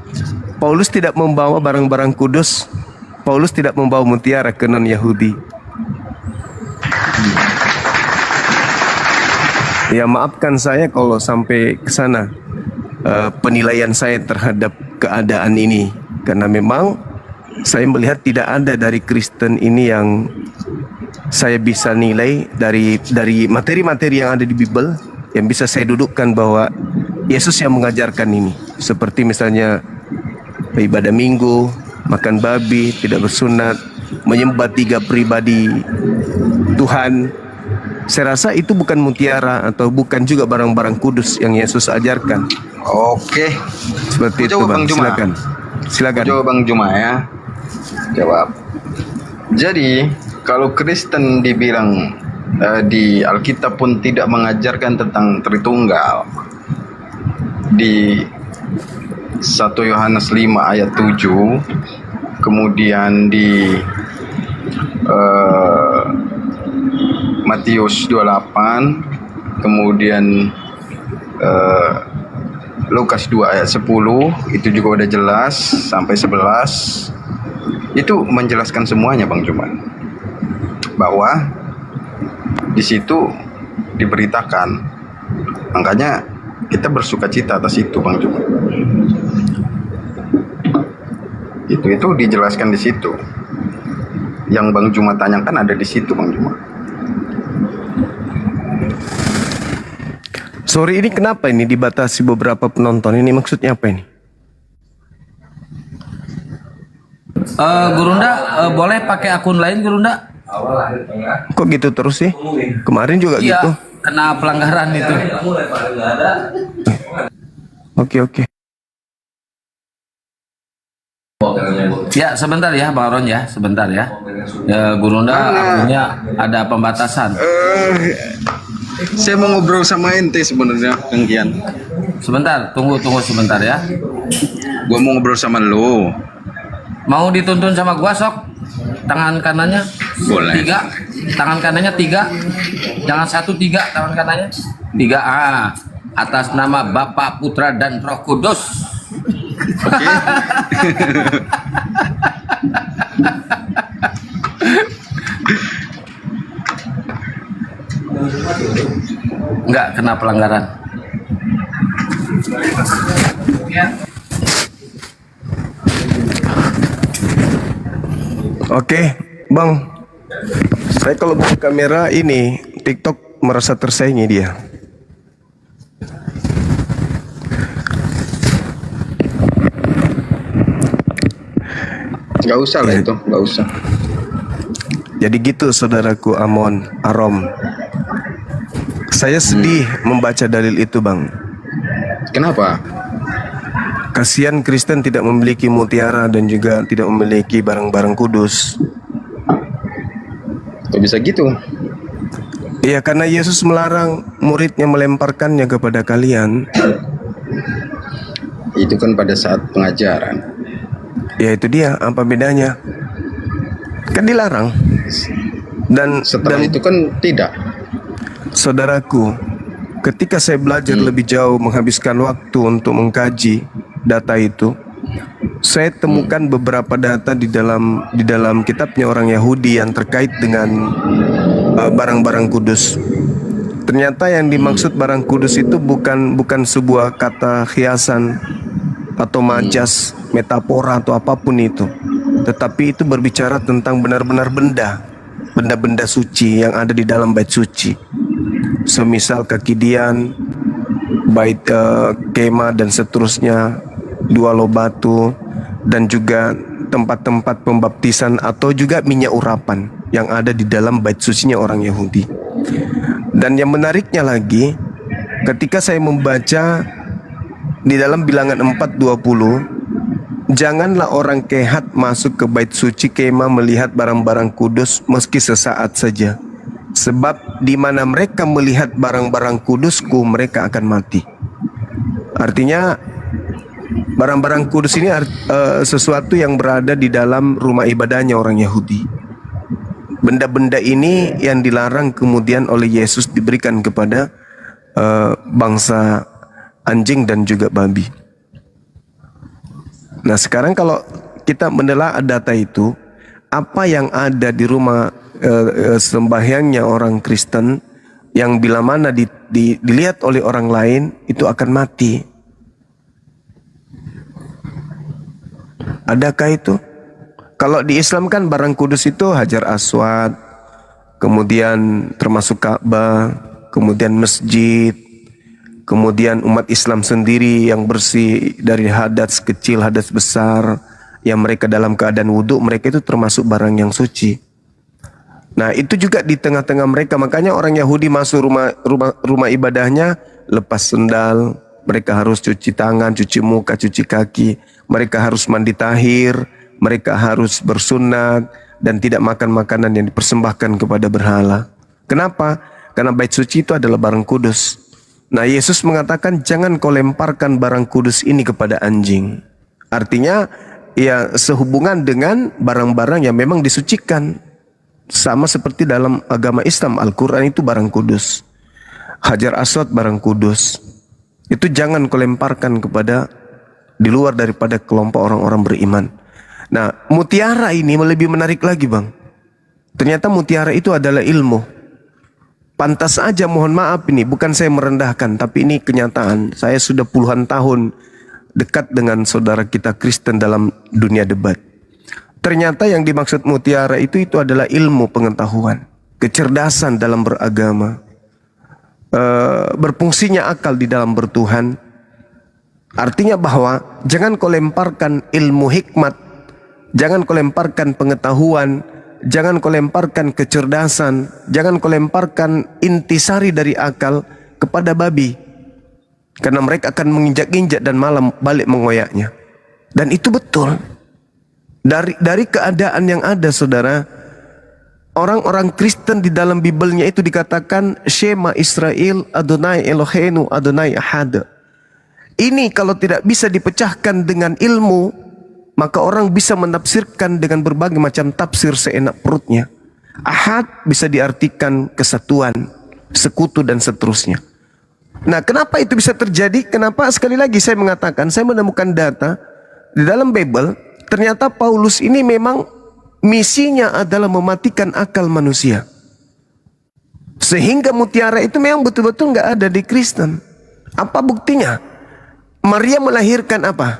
Paulus tidak membawa barang-barang kudus, Paulus tidak membawa mutiara ke non-Yahudi. Ya, maafkan saya kalau sampai ke sana penilaian saya terhadap keadaan ini, karena memang saya melihat tidak ada dari Kristen ini yang saya bisa nilai dari materi-materi yang ada di Bible yang bisa saya dudukkan bahwa Yesus yang mengajarkan ini. Seperti misalnya ibadah minggu, makan babi, tidak bersunat, menyembah 3 pribadi Tuhan. Saya rasa itu bukan mutiara atau bukan juga barang-barang kudus yang Yesus ajarkan. Oke. Seperti itu, Bang. Silakan. Jawab Bang Juma ya. Jawab. Jadi kalau Kristen dibilang di Alkitab pun tidak mengajarkan tentang Tritunggal, di 1 Yohanes 5 ayat 7, kemudian di Matius 28, kemudian Lukas 2 ayat 10, itu juga udah jelas sampai 11. Itu menjelaskan semuanya Bang Juman, bahwa di situ diberitakan. Makanya kita bersukacita atas itu Bang Juman. Itu dijelaskan di situ. Yang Bang Juma tanyakan ada di situ Bang Juma. Sore ini kenapa ini dibatasi beberapa penonton? Ini maksudnya apa ini? Gurunda boleh pakai akun lain Gurunda? Kok gitu terus sih? Kemarin juga Iya, gitu. kena pelanggaran itu. Oke. Ya sebentar ya Bang Aron ya, sebentar ya. Gurunda akunnya ada pembatasan. Saya mau ngobrol sama ente sebenarnya, Kang Kian. Sebentar, tunggu sebentar ya. Gua mau ngobrol sama lo. Mau dituntun sama gua sok? Tangan kanannya Boleh. 3, tangan kanannya 3. Jangan 1, 3 tangan kanannya. 3. Atas nama Bapa, Putra dan Roh Kudus. Oke. Enggak kena pelanggaran. Oke, Bang. Saya kalau buka kamera ini TikTok merasa tersaingi dia. Nggak usah lah itu, nggak usah. Jadi gitu saudaraku Arom. Saya sedih membaca dalil itu, Bang. Kenapa? Kasihan Kristen tidak memiliki mutiara dan juga tidak memiliki barang-barang kudus. Kok bisa gitu? Iya, karena Yesus melarang muridnya melemparkannya kepada kalian. Itu kan pada saat pengajaran. Ya itu dia, apa bedanya? Kan dilarang. Dan Setelah itu kan tidak. Saudaraku, ketika saya belajar lebih jauh, menghabiskan waktu untuk mengkaji data itu, saya temukan beberapa data di dalam kitabnya orang Yahudi yang terkait dengan barang-barang kudus. Ternyata yang dimaksud barang kudus itu bukan sebuah kata hiasan atau majas, metafora atau apapun itu, tetapi itu berbicara tentang benar-benar benda-benda suci yang ada di dalam bait suci. Semisal kekidian, bait kemah dan seterusnya, dua loh batu, dan juga tempat-tempat pembaptisan atau juga minyak urapan yang ada di dalam bait sucinya orang Yahudi. Dan yang menariknya lagi, ketika saya membaca di dalam Bilangan 4:20, janganlah orang kehat masuk ke bait suci kemah melihat barang-barang kudus meski sesaat saja, sebab di mana mereka melihat barang-barang kudusku mereka akan mati. Artinya barang-barang kudus ini sesuatu yang berada di dalam rumah ibadahnya orang Yahudi. Benda-benda ini yang dilarang kemudian oleh Yesus diberikan kepada bangsa anjing dan juga babi. Nah sekarang kalau kita menelaah data itu, apa yang ada di rumah sembahyangnya orang Kristen yang bila mana dilihat oleh orang lain itu akan mati. Adakah itu? Kalau di Islam kan barang kudus itu Hajar Aswad, kemudian termasuk Ka'bah, kemudian masjid, kemudian umat Islam sendiri yang bersih dari hadas kecil, hadas besar, yang mereka dalam keadaan wudhu, mereka itu termasuk barang yang suci. Nah itu juga di tengah-tengah mereka, makanya orang Yahudi masuk rumah ibadahnya lepas sendal, mereka harus cuci tangan, cuci muka, cuci kaki, mereka harus mandi tahir, mereka harus bersunat dan tidak makan makanan yang dipersembahkan kepada berhala. Kenapa? Karena bait suci itu adalah barang kudus. Nah Yesus mengatakan jangan kau lemparkan barang kudus ini kepada anjing. Artinya ya sehubungan dengan barang-barang yang memang disucikan. Sama seperti dalam agama Islam, Al-Quran itu barang kudus, Hajar Aswad barang kudus. Itu jangan kau lemparkan kepada di luar daripada kelompok orang-orang beriman. Nah mutiara ini lebih menarik lagi, Bang. Ternyata mutiara itu adalah ilmu. Pantas aja, mohon maaf ini, bukan saya merendahkan, tapi ini kenyataan. Saya sudah puluhan tahun dekat dengan saudara kita Kristen dalam dunia debat. Ternyata yang dimaksud mutiara itu adalah ilmu pengetahuan, kecerdasan dalam beragama, berfungsinya akal di dalam bertuhan. Artinya bahwa jangan kau lemparkan ilmu hikmat, Jangan kau lemparkan pengetahuan, jangan kau lemparkan kecerdasan, jangan kau lemparkan intisari dari akal kepada babi. Karena mereka akan menginjak-injak dan malam balik mengoyaknya. Dan itu betul. Dari keadaan yang ada, saudara, orang-orang Kristen di dalam Bibelnya itu dikatakan Shema Israel Adonai Eloheinu Adonai Ahad. Ini kalau tidak bisa dipecahkan dengan ilmu, maka orang bisa menafsirkan dengan berbagai macam tafsir seenak perutnya. Ahad bisa diartikan kesatuan, sekutu dan seterusnya. Nah, kenapa itu bisa terjadi? Kenapa? Sekali lagi saya mengatakan, saya menemukan data di dalam Bible, ternyata Paulus ini memang misinya adalah mematikan akal manusia. Sehingga mutiara itu memang betul-betul nggak ada di Kristen. Apa buktinya? Maria melahirkan apa?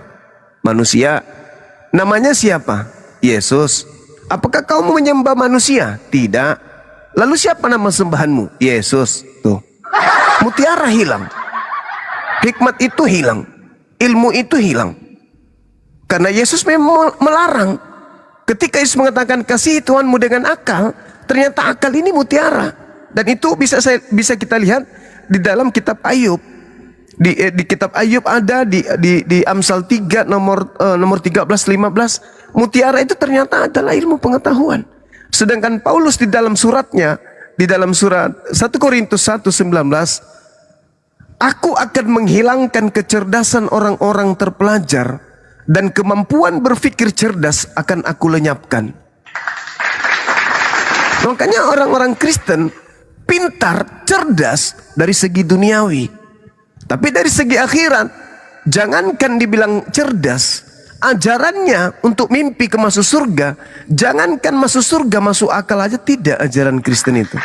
Manusia. Namanya siapa? Yesus. Apakah kau menyembah manusia? Tidak. Lalu siapa nama sembahanmu? Yesus. Tuh. Mutiara hilang. Hikmat itu hilang. Ilmu itu hilang. Karena Yesus memang melarang. Ketika Yesus mengatakan kasihi Tuhanmu dengan akal, ternyata akal ini mutiara. Dan itu bisa kita lihat di dalam kitab Ayub. Di kitab Ayub ada di Amsal 3 nomor 13-15, mutiara itu ternyata adalah ilmu pengetahuan. Sedangkan Paulus di dalam suratnya, di dalam surat 1 Korintus 1:19, aku akan menghilangkan kecerdasan orang-orang terpelajar dan kemampuan berpikir cerdas akan aku lenyapkan. Makanya orang-orang Kristen pintar, cerdas dari segi duniawi. Tapi dari segi akhirat, jangankan dibilang cerdas, ajarannya untuk mimpi ke masuk surga, jangankan masuk surga, masuk akal aja tidak ajaran Kristen itu.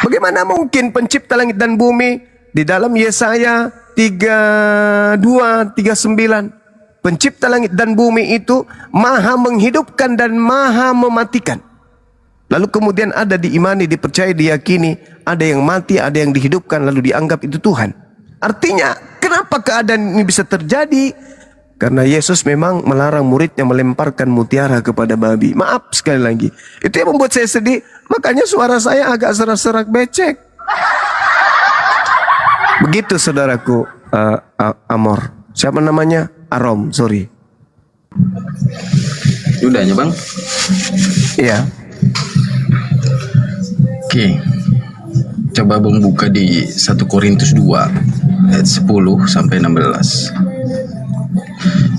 Bagaimana mungkin pencipta langit dan bumi di dalam Yesaya 32:39, pencipta langit dan bumi itu maha menghidupkan dan maha mematikan. Lalu kemudian ada diimani, dipercaya, diyakini, ada yang mati, ada yang dihidupkan, lalu dianggap itu Tuhan. Artinya, kenapa keadaan ini bisa terjadi? Karena Yesus memang melarang muridnya melemparkan mutiara kepada babi. Maaf sekali lagi, itu yang membuat saya sedih. Makanya suara saya agak serak-serak becek. Begitu saudaraku, Amor. Siapa namanya? Arom, sorry. Udahnya bang? Iya. Oke, coba bang buka di 1 Korintus 2 ayat 10 sampai 16.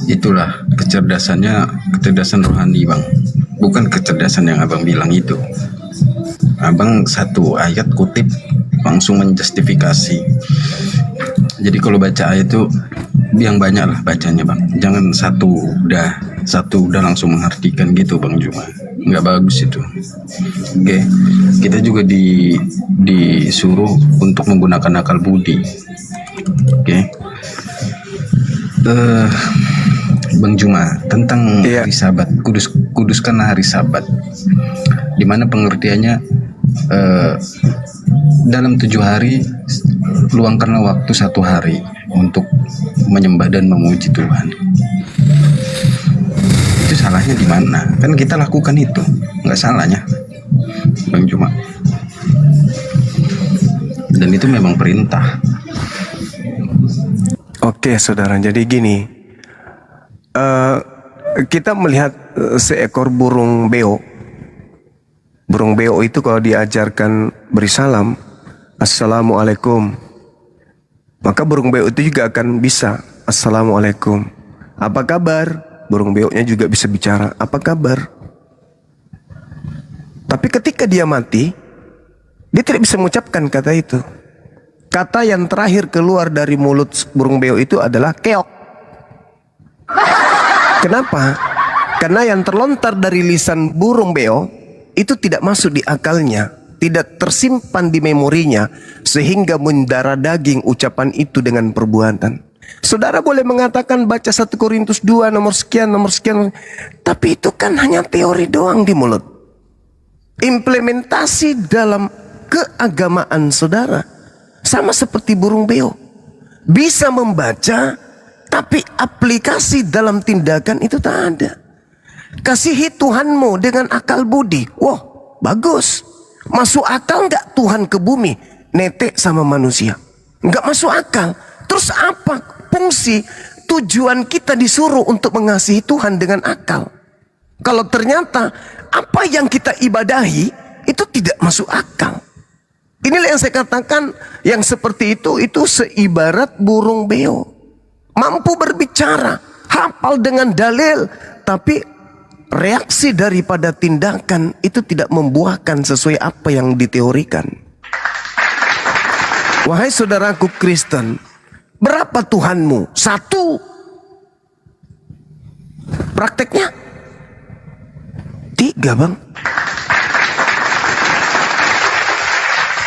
Itulah kecerdasan rohani bang, bukan kecerdasan yang abang bilang itu. Abang satu ayat kutip langsung menjustifikasi. Jadi kalau baca ayat itu yang banyak lah bacanya bang, jangan satu udah langsung mengartikan gitu bang Juma, nggak bagus itu. Oke, kita juga disuruh untuk menggunakan akal budi. Oke. Bang Juma tentang hari Sabat, kuduskanlah hari Sabat, dimana pengertiannya dalam 7 hari luangkanlah waktu 1 hari untuk menyembah dan memuji Tuhan. Itu salahnya di mana? Kan kita lakukan itu, nggak salahnya, Bang Juma. Dan itu memang perintah. Oke saudara, jadi gini, kita melihat seekor burung beo. Burung beo itu kalau diajarkan beri salam, Assalamualaikum, maka burung beo itu juga akan bisa Assalamualaikum. Apa kabar? Burung beoknya juga bisa bicara, apa kabar? Tapi ketika dia mati, dia tidak bisa mengucapkan kata itu. Kata yang terakhir keluar dari mulut burung beo itu adalah keok. Kenapa? Karena yang terlontar dari lisan burung beo itu tidak masuk di akalnya, tidak tersimpan di memorinya, sehingga mendarah daging ucapan itu dengan perbuatan. Saudara boleh mengatakan baca 1 Korintus 2 nomor sekian, tapi itu kan hanya teori doang di mulut. Implementasi dalam keagamaan saudara sama seperti burung beo, bisa membaca Tapi aplikasi dalam tindakan itu tak ada. Kasihi Tuhanmu dengan akal budi. Wah, bagus. Masuk akal nggak Tuhan ke bumi netek sama manusia? Nggak masuk akal. Terus apa fungsi tujuan kita disuruh untuk mengasihi Tuhan dengan akal? Kalau ternyata apa yang kita ibadahi itu tidak masuk akal. Inilah yang saya katakan, yang seperti itu seibarat burung beo. Mampu berbicara, hafal dengan dalil, tapi reaksi daripada tindakan itu tidak membuahkan sesuai apa yang diteorikan. Wahai saudaraku Kristen, berapa Tuhanmu? 1. Prakteknya 3, Bang.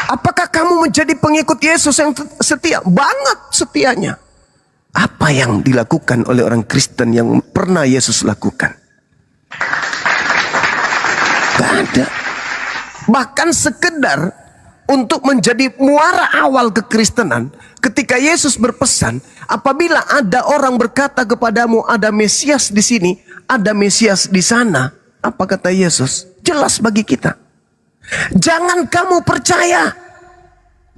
Apakah kamu menjadi pengikut Yesus yang setia? Banget setianya. Apa yang dilakukan oleh orang Kristen yang pernah Yesus lakukan? Gak ada. Bahkan sekedar untuk menjadi muara awal kekristenan, ketika Yesus berpesan, apabila ada orang berkata kepadamu ada Mesias di sini, ada Mesias di sana, apa kata Yesus? Jelas bagi kita. Jangan kamu percaya.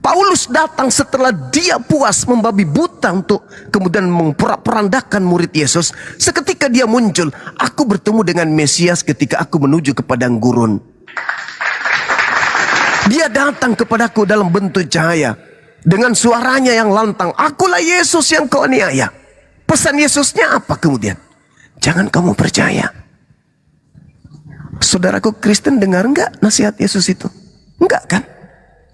Paulus datang setelah dia puas membabi buta untuk kemudian memporak-porandakan murid Yesus. Seketika dia muncul, aku bertemu dengan Mesias ketika aku menuju ke padang gurun. Dia datang kepadaku dalam bentuk cahaya dengan suaranya yang lantang, akulah Yesus yang kau aniaya. Pesan Yesusnya apa kemudian? Jangan kamu percaya. Saudaraku Kristen, dengar enggak nasihat Yesus itu? Enggak kan?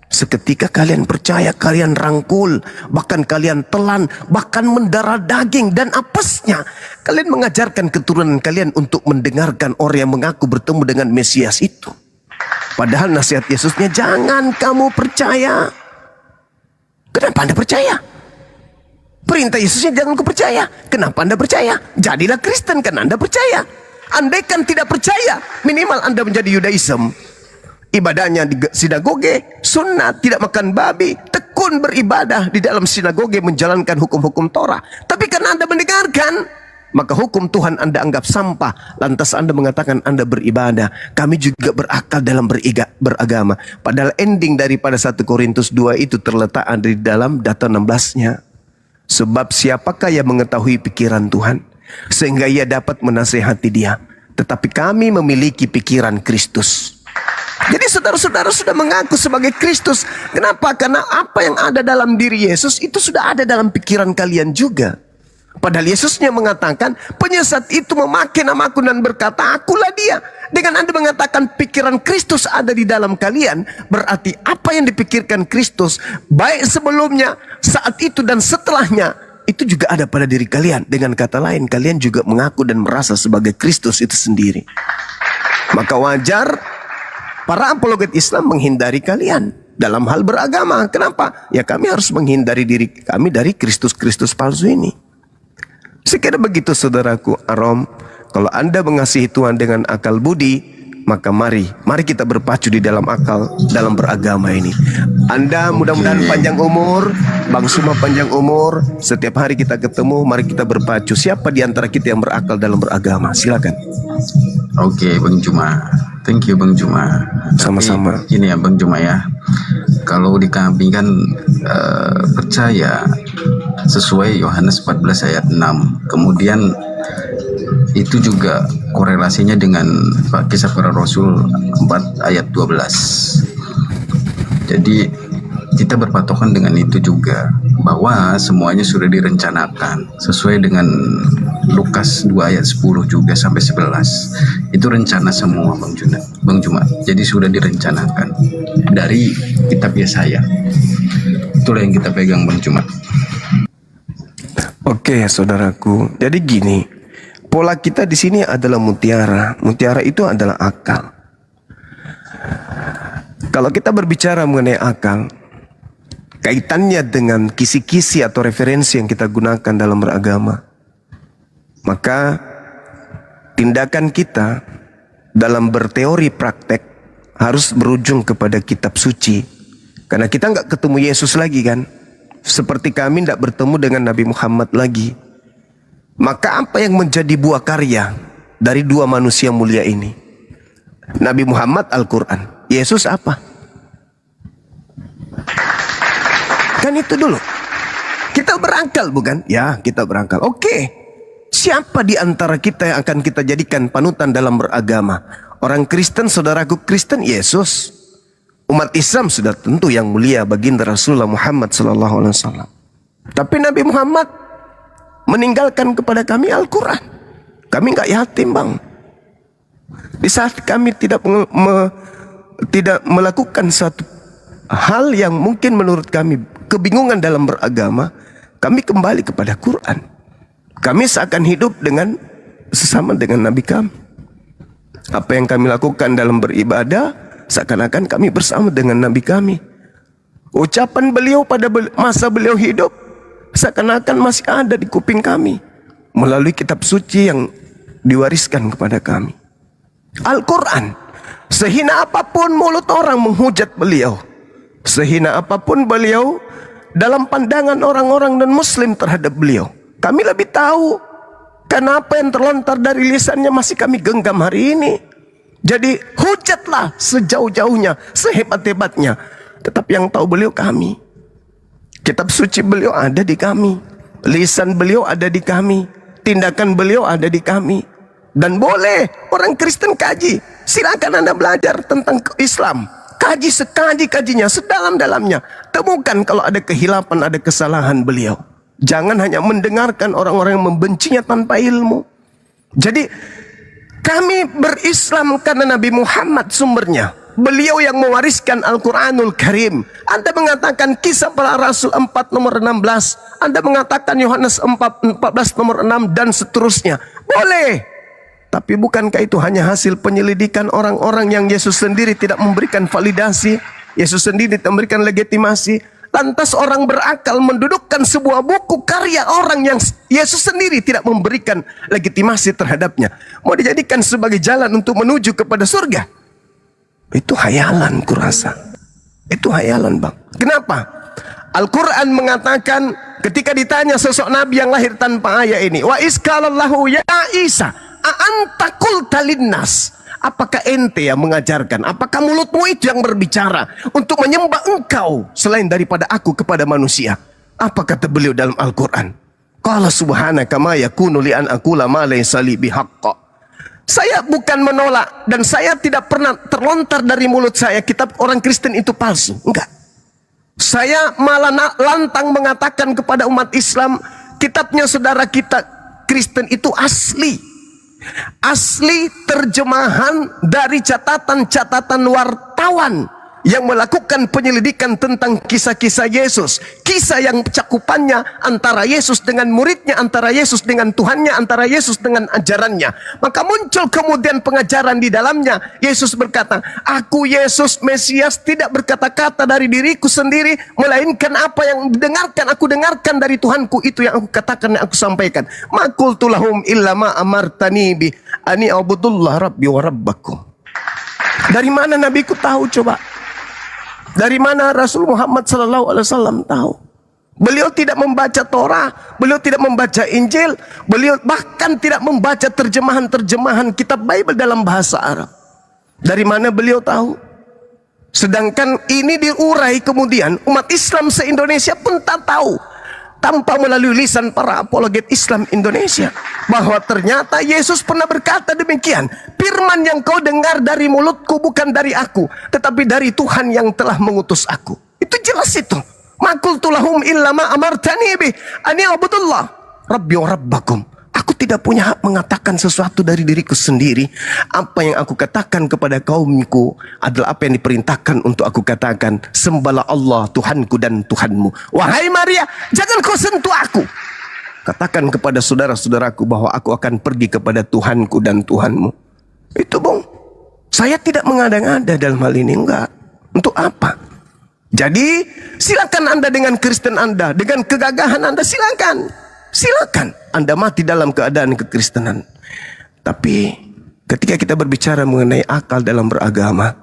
Seketika kalian percaya, kalian rangkul, bahkan kalian telan, bahkan mendarah daging dan apesnya. Kalian mengajarkan keturunan kalian untuk mendengarkan orang yang mengaku bertemu dengan Mesias itu. Padahal nasihat Yesusnya, jangan kamu percaya. Kenapa Anda percaya? Perintah Yesusnya jangan kau percaya. Kenapa Anda percaya? Jadilah Kristen kan Anda percaya. Andaikan tidak percaya, minimal Anda menjadi Yudaism. Ibadahnya di sinagoge, sunat, tidak makan babi, tekun beribadah di dalam sinagoge, menjalankan hukum-hukum Torah. Tapi karena Anda mendengarkan, maka hukum Tuhan Anda anggap sampah. Lantas Anda mengatakan Anda beribadah. Kami juga berakal dalam beragama. Padahal ending daripada 1 Korintus 2 itu terletak di dalam data 16-nya. Sebab siapakah yang mengetahui pikiran Tuhan, sehingga ia dapat menasehati dia. Tetapi kami memiliki pikiran Kristus. Jadi saudara-saudara sudah mengaku sebagai Kristus. Kenapa? Karena apa yang ada dalam diri Yesus itu sudah ada dalam pikiran kalian juga. Padahal Yesusnya mengatakan, penyesat itu memakai namaku dan berkata, akulah dia. Dengan Anda mengatakan pikiran Kristus ada di dalam kalian, berarti apa yang dipikirkan Kristus, baik sebelumnya, saat itu dan setelahnya, itu juga ada pada diri kalian. Dengan kata lain, kalian juga mengaku dan merasa sebagai Kristus itu sendiri. Maka wajar para apologet Islam menghindari kalian dalam hal beragama. Kenapa? Ya kami harus menghindari diri kami dari Kristus-Kristus palsu ini. Sekira begitu saudaraku Arom. Kalau Anda mengasihi Tuhan dengan akal budi, maka mari kita berpacu di dalam akal dalam beragama ini. Anda mudah-mudahan panjang umur, Bang Suma panjang umur. Setiap hari kita ketemu, mari kita berpacu. Siapa di antara kita yang berakal dalam beragama? Silakan. Oke, Bang Juma. Thank you Bang Juma. Sama-sama. Tapi ini ya Bang Juma ya. Kalau di kami kan percaya sesuai Yohanes 14 ayat 6. Kemudian itu juga korelasinya dengan Kisah Para Rasul 4 ayat 12. Jadi kita berpatokan dengan itu juga, bahwa semuanya sudah direncanakan sesuai dengan Lukas 2 ayat 10 juga sampai 11. Itu rencana semua Bang Juma. Jadi sudah direncanakan dari kitab Yesaya. Itulah yang kita pegang Bang Juma. Oke, saudaraku. Jadi gini, pola kita di sini adalah mutiara. Mutiara itu adalah akal. Kalau kita berbicara mengenai akal, kaitannya dengan kisi-kisi atau referensi yang kita gunakan dalam beragama, maka tindakan kita dalam berteori praktek harus berujung kepada kitab suci. Karena kita nggak ketemu Yesus lagi kan, seperti kami tidak bertemu dengan Nabi Muhammad lagi. Maka apa yang menjadi buah karya dari dua manusia mulia ini? Nabi Muhammad Al-Quran, Yesus apa? Kan itu dulu. Kita berakal bukan? Ya, kita berakal. Oke. Siapa di antara kita yang akan kita jadikan panutan dalam beragama? Orang Kristen, saudaraku Kristen, Yesus. Umat Islam sudah tentu yang mulia baginda Rasulullah Muhammad SAW. Tapi Nabi Muhammad meninggalkan kepada kami Al-Quran. Kami nggak yatim, bang. Di saat kami tidak melakukan satu hal yang mungkin menurut kami kebingungan dalam beragama, kami kembali kepada Quran. Kami seakan hidup dengan sesama dengan Nabi kami. Apa yang kami lakukan dalam beribadah, seakan-akan kami bersama dengan Nabi kami. Ucapan beliau pada masa beliau hidup, seakan-akan masih ada di kuping kami melalui kitab suci yang diwariskan kepada kami, Al-Quran. Sehina apapun mulut orang menghujat beliau, sehina apapun beliau dalam pandangan orang-orang dan muslim terhadap beliau, kami lebih tahu kenapa yang terlontar dari lisannya masih kami genggam hari ini. Jadi hujatlah sejauh-jauhnya, sehebat-hebatnya, tetap yang tahu beliau kami. Kitab suci beliau ada di kami, lisan beliau ada di kami, tindakan beliau ada di kami. Dan boleh orang Kristen kaji, silakan Anda belajar tentang Islam, kaji sekaji-kajinya, sedalam-dalamnya. Temukan kalau ada kehilapan, ada kesalahan beliau. Jangan hanya mendengarkan orang-orang yang membencinya tanpa ilmu. Jadi kami berislam karena Nabi Muhammad sumbernya. Beliau yang mewariskan Al-Quranul Karim. Anda mengatakan Kisah Para Rasul 4 nomor 16. Anda mengatakan Yohanes 14 nomor 6 dan seterusnya. Boleh. Tapi bukankah itu hanya hasil penyelidikan orang-orang yang Yesus sendiri tidak memberikan validasi, Yesus sendiri tidak memberikan legitimasi? Lantas orang berakal mendudukkan sebuah buku karya orang yang Yesus sendiri tidak memberikan legitimasi terhadapnya, mau dijadikan sebagai jalan untuk menuju kepada surga? Itu hayalan, kurasa. Itu hayalan, bang. Kenapa? Al-Quran mengatakan ketika ditanya sosok Nabi yang lahir tanpa ayah ini, wa iskalallahu ya Isa a'anta qulta linnas, apakah ente yang mengajarkan, apakah mulutmu itu yang berbicara untuk menyembah engkau selain daripada aku kepada manusia? Apa kata beliau dalam Al-Quran? Qala subhanaka ma yakunu li an aqula ma laysa li bihaqqa. Saya bukan menolak dan saya tidak pernah terlontar dari mulut saya kitab orang Kristen itu palsu. Enggak. Saya malah lantang mengatakan kepada umat Islam, kitabnya saudara kita Kristen itu asli. Asli terjemahan dari catatan-catatan wartawan yang melakukan penyelidikan tentang kisah-kisah Yesus. Kisah yang cakupannya antara Yesus dengan muridnya, antara Yesus dengan Tuhannya, antara Yesus dengan ajarannya. Maka muncul kemudian pengajaran di dalamnya. Yesus berkata, aku Yesus Mesias tidak berkata-kata dari diriku sendiri, melainkan apa yang aku dengarkan dari Tuhanku, itu yang aku katakan dan aku sampaikan. Ma qultu lahum illa ma amartani bi ani a'budullah rabbi wa rabbakum. Dari mana nabiku tahu coba? Dari mana Rasul Muhammad SAW tahu? Beliau tidak membaca Torah, beliau tidak membaca Injil, beliau bahkan tidak membaca terjemahan-terjemahan kitab Bible dalam bahasa Arab. Dari mana beliau tahu? Sedangkan ini diurai kemudian umat Islam se-Indonesia pun tak tahu, tanpa melalui lisan para apologet Islam Indonesia, bahwa ternyata Yesus pernah berkata demikian, firman yang kau dengar dari mulutku bukan dari aku, tetapi dari Tuhan yang telah mengutus aku. Itu jelas itu. Ma qultu lahum illa ma amartani bi ani a'budullah rabbi wa rabbakum. Aku tidak punya hak mengatakan sesuatu dari diriku sendiri. Apa yang aku katakan kepada kaumku adalah apa yang diperintahkan untuk aku katakan. Sembahlah Allah Tuhanku dan Tuhanmu. Wahai Maria, jangan kau sentuh aku. Katakan kepada saudara-saudaraku bahwa aku akan pergi kepada Tuhanku dan Tuhanmu. Itu bung. Saya tidak mengada-ngada dalam hal ini, enggak. Untuk apa? Jadi silakan Anda dengan Kristen Anda, dengan kegagahan Anda, silakan. Silakan Anda mati dalam keadaan kekristenan. Tapi ketika kita berbicara mengenai akal dalam beragama,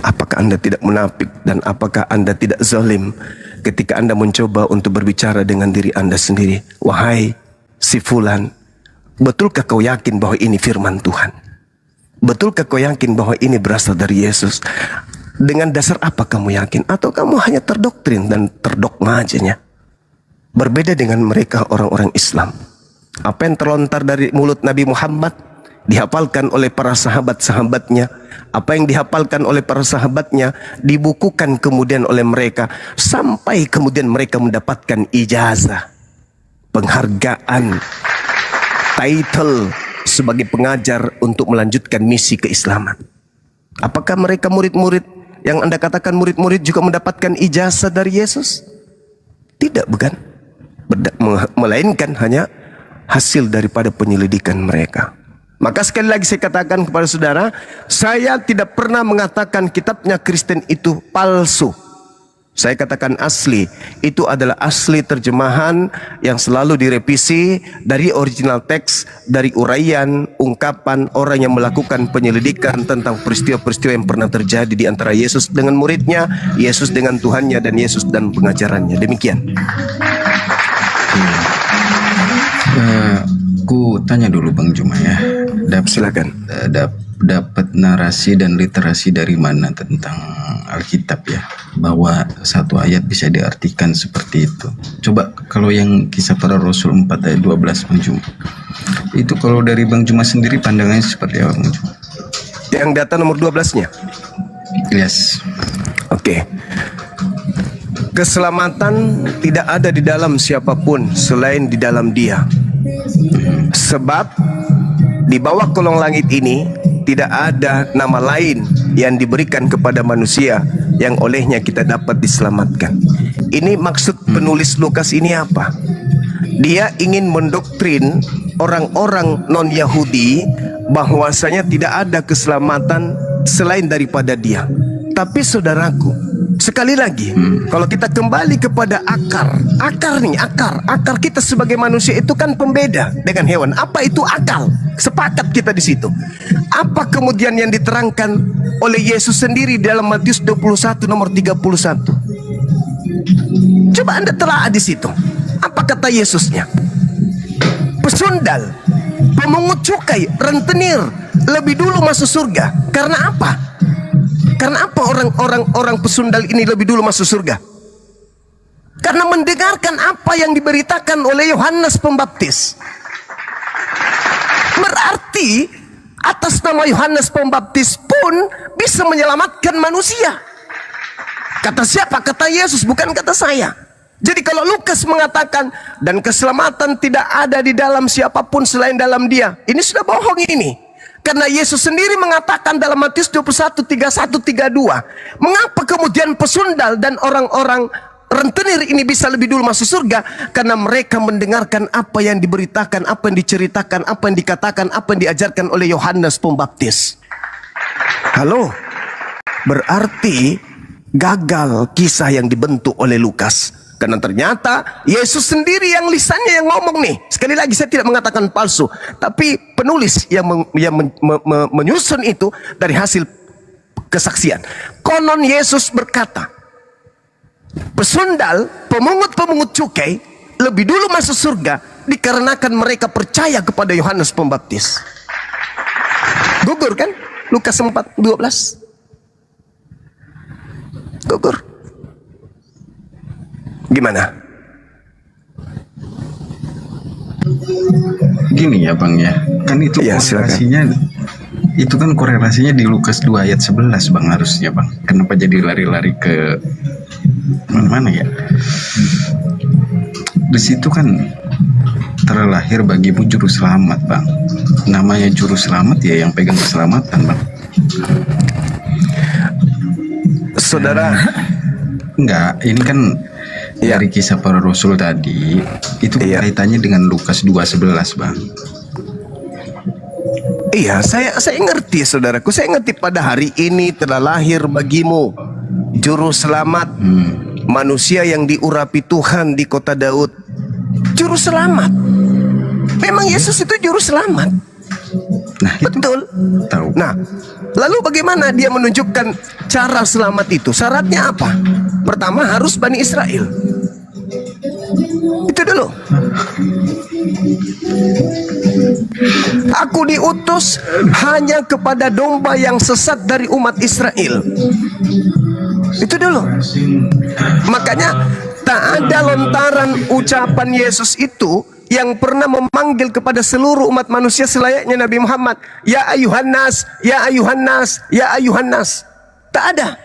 apakah Anda tidak munafik dan apakah Anda tidak zalim ketika Anda mencoba untuk berbicara dengan diri Anda sendiri? Wahai si fulan, betulkah kau yakin bahwa ini firman Tuhan? Betulkah kau yakin bahwa ini berasal dari Yesus? Dengan dasar apa kamu yakin? Atau kamu hanya terdoktrin dan terdogma ajanya? Berbeda dengan mereka orang-orang Islam. Apa yang terlontar dari mulut Nabi Muhammad dihafalkan oleh para sahabat-sahabatnya. Apa yang dihafalkan oleh para sahabatnya dibukukan kemudian oleh mereka, sampai kemudian mereka mendapatkan ijazah, penghargaan, title sebagai pengajar untuk melanjutkan misi keislaman. Apakah mereka murid-murid yang Anda katakan murid-murid juga mendapatkan ijazah dari Yesus? Tidak, bukan? Melainkan hanya hasil daripada penyelidikan mereka. Maka sekali lagi saya katakan kepada saudara, saya tidak pernah mengatakan kitabnya Kristen itu palsu. Saya katakan asli. Itu adalah asli terjemahan yang selalu direvisi dari original teks, dari uraian, ungkapan orang yang melakukan penyelidikan tentang peristiwa-peristiwa yang pernah terjadi di antara Yesus dengan muridnya, Yesus dengan Tuhannya, dan Yesus dan pengajarannya. Demikian. Ku tanya dulu Bang Juma ya. Silakan. Dapat narasi dan literasi dari mana tentang Alkitab ya, bahwa satu ayat bisa diartikan seperti itu? Coba kalau yang Kisah Para Rasul 4 ayat 12 Bang Juma, itu kalau dari Bang Juma sendiri pandangannya seperti apa Bang Juma? Yang data nomor 12-nya? Yes. Oke. Keselamatan tidak ada di dalam siapapun selain di dalam Dia. Sebab di bawah kolong langit ini tidak ada nama lain yang diberikan kepada manusia yang olehnya kita dapat diselamatkan. Ini maksud penulis Lukas ini apa? Dia ingin mendoktrin orang-orang non-Yahudi bahwasanya tidak ada keselamatan selain daripada Dia. Tapi saudaraku, sekali lagi, kalau kita kembali kepada akar kita sebagai manusia itu kan pembeda dengan hewan. Apa itu akal? Sepakat kita di situ. Apa kemudian yang diterangkan oleh Yesus sendiri dalam Matius 21 nomor 31? Coba Anda telaah di situ. Apa kata Yesusnya? Pesundal, pemungut cukai, rentenir lebih dulu masuk surga. Karena apa? Karena apa orang pesundal ini lebih dulu masuk surga? Karena mendengarkan apa yang diberitakan oleh Yohanes Pembaptis. Berarti atas nama Yohanes Pembaptis pun bisa menyelamatkan manusia. Kata siapa? Kata Yesus, bukan kata saya. Jadi kalau Lukas mengatakan dan keselamatan tidak ada di dalam siapapun selain dalam Dia, ini sudah bohong ini. Karena Yesus sendiri mengatakan dalam Matius 21, 31, 32. Mengapa kemudian pesundal dan orang-orang rentenir ini bisa lebih dulu masuk surga? Karena mereka mendengarkan apa yang diberitakan, apa yang diceritakan, apa yang dikatakan, apa yang diajarkan oleh Yohanes Pembaptis. Halo? Berarti gagal kisah yang dibentuk oleh Lukas. Karena ternyata Yesus sendiri yang lisannya yang ngomong nih. Sekali lagi saya tidak mengatakan palsu, tapi penulis yang menyusun itu dari hasil kesaksian. Konon Yesus berkata, pesundal, pemungut-pemungut cukai lebih dulu masuk surga dikarenakan mereka percaya kepada Yohanes Pembaptis. Gugur kan? Lukas 4:12. Gugur. Gimana? Gini ya Bang ya, kan itu ya, korelasinya, itu kan korelasinya di Lukas 2 ayat 11 Bang harusnya Bang. Kenapa jadi lari-lari ke mana-mana ya? Di situ kan terlahir bagimu juru selamat Bang. Namanya juru selamat ya yang pegang keselamatan Bang. Saudara, enggak, ini kan dari Kisah Para Rasul tadi itu kaitannya dengan Lukas 2:11 Bang. Iya, saya ngerti saudaraku. Saya ngerti pada hari ini telah lahir bagimu juru selamat, manusia yang diurapi Tuhan di kota Daud. Juru selamat. Memang Yesus itu juru selamat. Nah, betul. Tahu. Nah, lalu bagaimana dia menunjukkan cara selamat itu? Syaratnya apa? Pertama harus Bani Israel. Itu dulu. Aku diutus hanya kepada domba yang sesat dari umat Israel. Itu dulu. Makanya tak ada lontaran ucapan Yesus itu yang pernah memanggil kepada seluruh umat manusia selayaknya Nabi Muhammad. Ya ayuhan nas, ya ayuhan nas, ya ayuhan nas. Tak ada.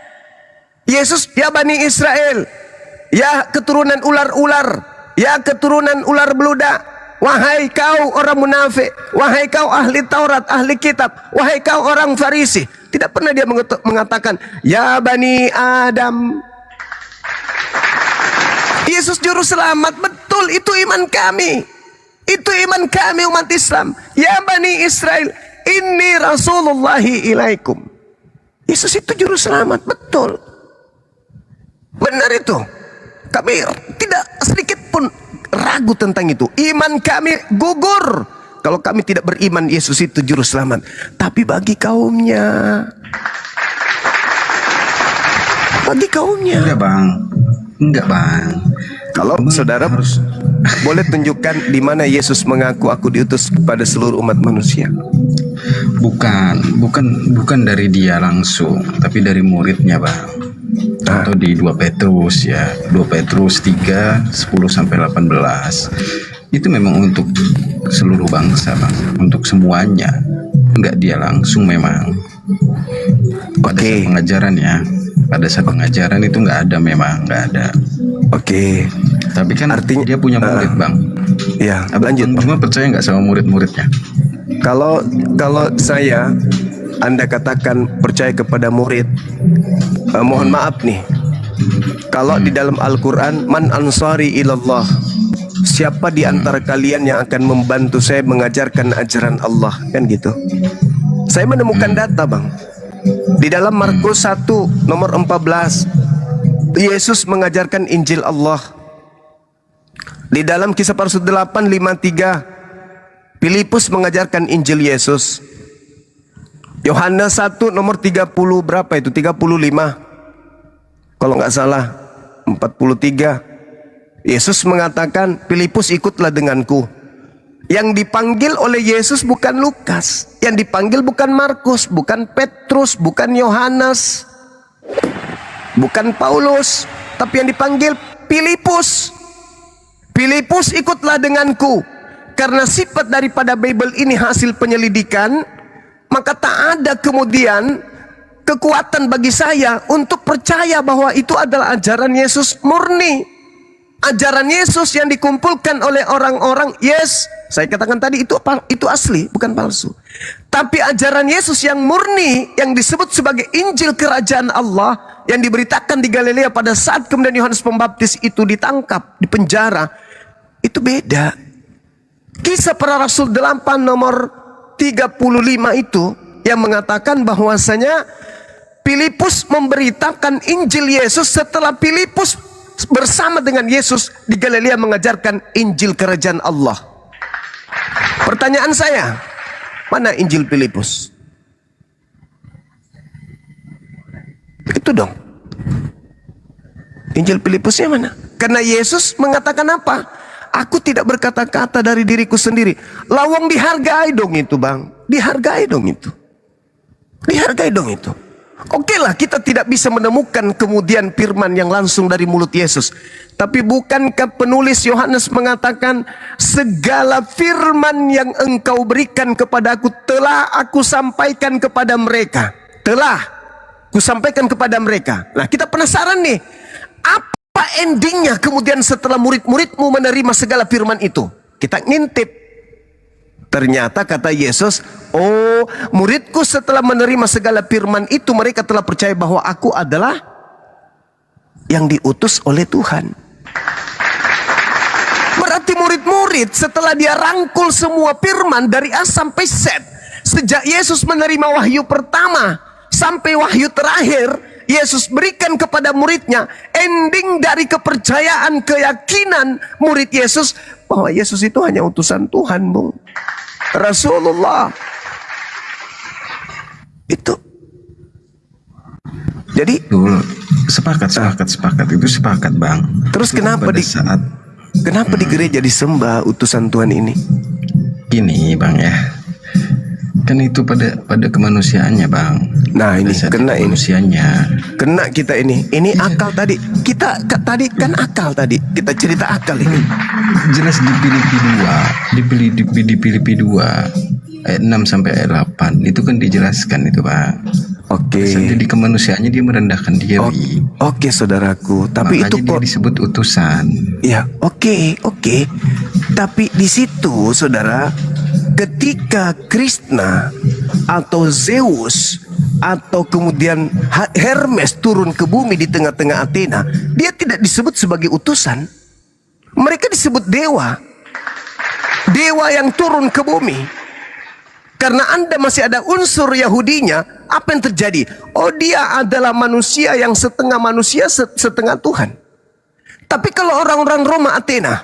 Yesus, ya Bani Israel, ya keturunan ular-ular, ya keturunan ular beludak. Wahai kau orang munafik, wahai kau ahli Taurat, ahli kitab, wahai kau orang Farisi. Tidak pernah dia mengatakan, ya Bani Adam. Yesus juru selamat, betul, itu iman kami. Itu iman kami umat Islam. Ya Bani Israel, inni Rasulullahi ilaikum. Yesus itu juru selamat, betul. Benar itu. Kami tidak sedikit pun ragu tentang itu. Iman kami gugur kalau kami tidak beriman Yesus itu juru selamat. Tapi bagi kaumnya, bagi kaumnya. Enggak bang. Kalau saudara boleh tunjukkan di mana Yesus mengaku aku diutus kepada seluruh umat manusia. Bukan dari dia langsung, tapi dari muridnya bang. Contoh di 2 Petrus ya, 2 Petrus 3, 10 sampai 18. Itu memang untuk seluruh bangsa bang, untuk semuanya. Enggak dia langsung memang. Pada saat pengajaran ya, pada saat pengajaran itu enggak ada, memang enggak ada. Oke. Tapi kan artinya dia punya murid bang. Ya, lanjut. Cuma percaya nggak sama murid-muridnya? Kalau saya, Anda katakan percaya kepada murid, mohon maaf nih. Kalau di dalam Al-Quran, man ansari ilallah, siapa di antara kalian yang akan membantu saya mengajarkan ajaran Allah, kan gitu. Saya menemukan data bang. Di dalam Markus 1 nomor 14, Yesus mengajarkan Injil Allah. Di dalam Kisah para Rasul 8:53, Filipus mengajarkan Injil Yesus. Yohanes 1 nomor 30 berapa itu? 35. Kalau nggak salah 43. Yesus mengatakan, Filipus ikutlah denganku. Yang dipanggil oleh Yesus bukan Lukas, yang dipanggil bukan Markus, bukan Petrus, bukan Yohanes, bukan Paulus, tapi yang dipanggil Filipus. Filipus ikutlah denganku. Karena sifat daripada Bible ini hasil penyelidikan, maka tak ada kemudian kekuatan bagi saya untuk percaya bahwa itu adalah ajaran Yesus murni. Ajaran Yesus yang dikumpulkan oleh orang-orang, yes, saya katakan tadi itu asli, bukan palsu. Tapi ajaran Yesus yang murni, yang disebut sebagai Injil Kerajaan Allah, yang diberitakan di Galilea pada saat kemudian Yohanes Pembaptis itu ditangkap, dipenjara, itu beda. Kisah para Rasul 8 nomor 35 itu yang mengatakan bahwasanya Filipus memberitakan Injil Yesus setelah Filipus bersama dengan Yesus di Galilea mengajarkan Injil Kerajaan Allah. Pertanyaan saya, mana Injil Filipus? Itu dong. Injil Filipusnya mana? Karena Yesus mengatakan apa? Aku tidak berkata-kata dari diriku sendiri. Lawang dihargai dong itu bang. Dihargai dong itu. Dihargai dong itu. Oke lah, kita tidak bisa menemukan kemudian firman yang langsung dari mulut Yesus. Tapi bukankah penulis Yohanes mengatakan, segala firman yang engkau berikan kepadaku telah aku sampaikan kepada mereka. Telah aku sampaikan kepada mereka. Nah, kita penasaran nih, apa endingnya kemudian setelah murid-muridmu menerima segala firman itu? Kita ngintip. Ternyata kata Yesus, oh, muridku setelah menerima segala firman itu, mereka telah percaya bahwa aku adalah yang diutus oleh Tuhan. Berarti murid-murid setelah dia rangkul semua firman dari A sampai Z, sejak Yesus menerima wahyu pertama sampai wahyu terakhir, Yesus berikan kepada muridnya, ending dari kepercayaan, keyakinan murid Yesus bahwa Yesus itu hanya utusan Tuhan, Bung. Rasulullah. Itu. Jadi sepakat itu sepakat bang. Terus kenapa pada saat Kenapa di gereja disembah utusan Tuhan ini? Gini bang ya, kan itu pada kemanusiaannya bang. Nah ini Dasar kena ini. kemanusiaannya. Kena kita ini. Ini akal tadi. Tadi kan akal tadi. Kita cerita akal ini. Jelas di Filipi 2 ayat 6 sampai ayat 8 itu kan dijelaskan itu bang. Oke. Jadi kemanusiaannya dia merendahkan diri. Oke saudaraku. Tapi Makanya itu dia kok. disebut utusan. Ya oke. Tapi di situ saudara, ketika Krishna atau Zeus atau kemudian Hermes turun ke bumi di tengah-tengah Athena, dia tidak disebut sebagai utusan. Mereka disebut dewa. Dewa yang turun ke bumi. Karena Anda masih ada unsur Yahudinya, apa yang terjadi? Oh, dia adalah manusia yang setengah manusia, setengah Tuhan. Tapi kalau orang-orang Roma Athena,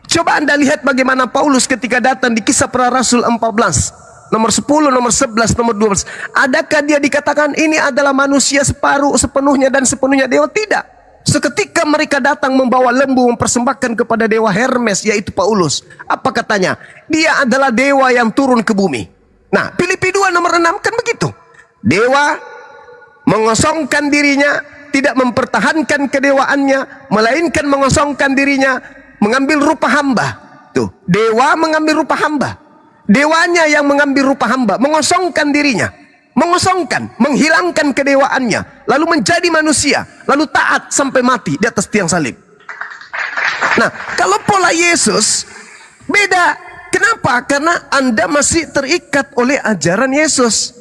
coba Anda lihat bagaimana Paulus ketika datang di Kisah Para Rasul 14, nomor 10, nomor 11, nomor 12. Adakah dia dikatakan ini adalah manusia sepenuhnya dan sepenuhnya dewa? Tidak. Seketika mereka datang membawa lembu mempersembahkan kepada dewa Hermes, yaitu Paulus. Apa katanya? Dia adalah dewa yang turun ke bumi. Nah, Filipi 2 nomor 6 kan begitu. Dewa mengosongkan dirinya, tidak mempertahankan kedewaannya, melainkan mengosongkan dirinya, mengambil rupa hamba. Tuh, dewa mengambil rupa hamba. Dewanya yang mengambil rupa hamba, mengosongkan dirinya. Mengosongkan, menghilangkan kedewaannya, lalu menjadi manusia, lalu taat sampai mati di atas tiang salib. Nah, kalau pola Yesus beda. Kenapa? Karena Anda masih terikat oleh ajaran Yesus.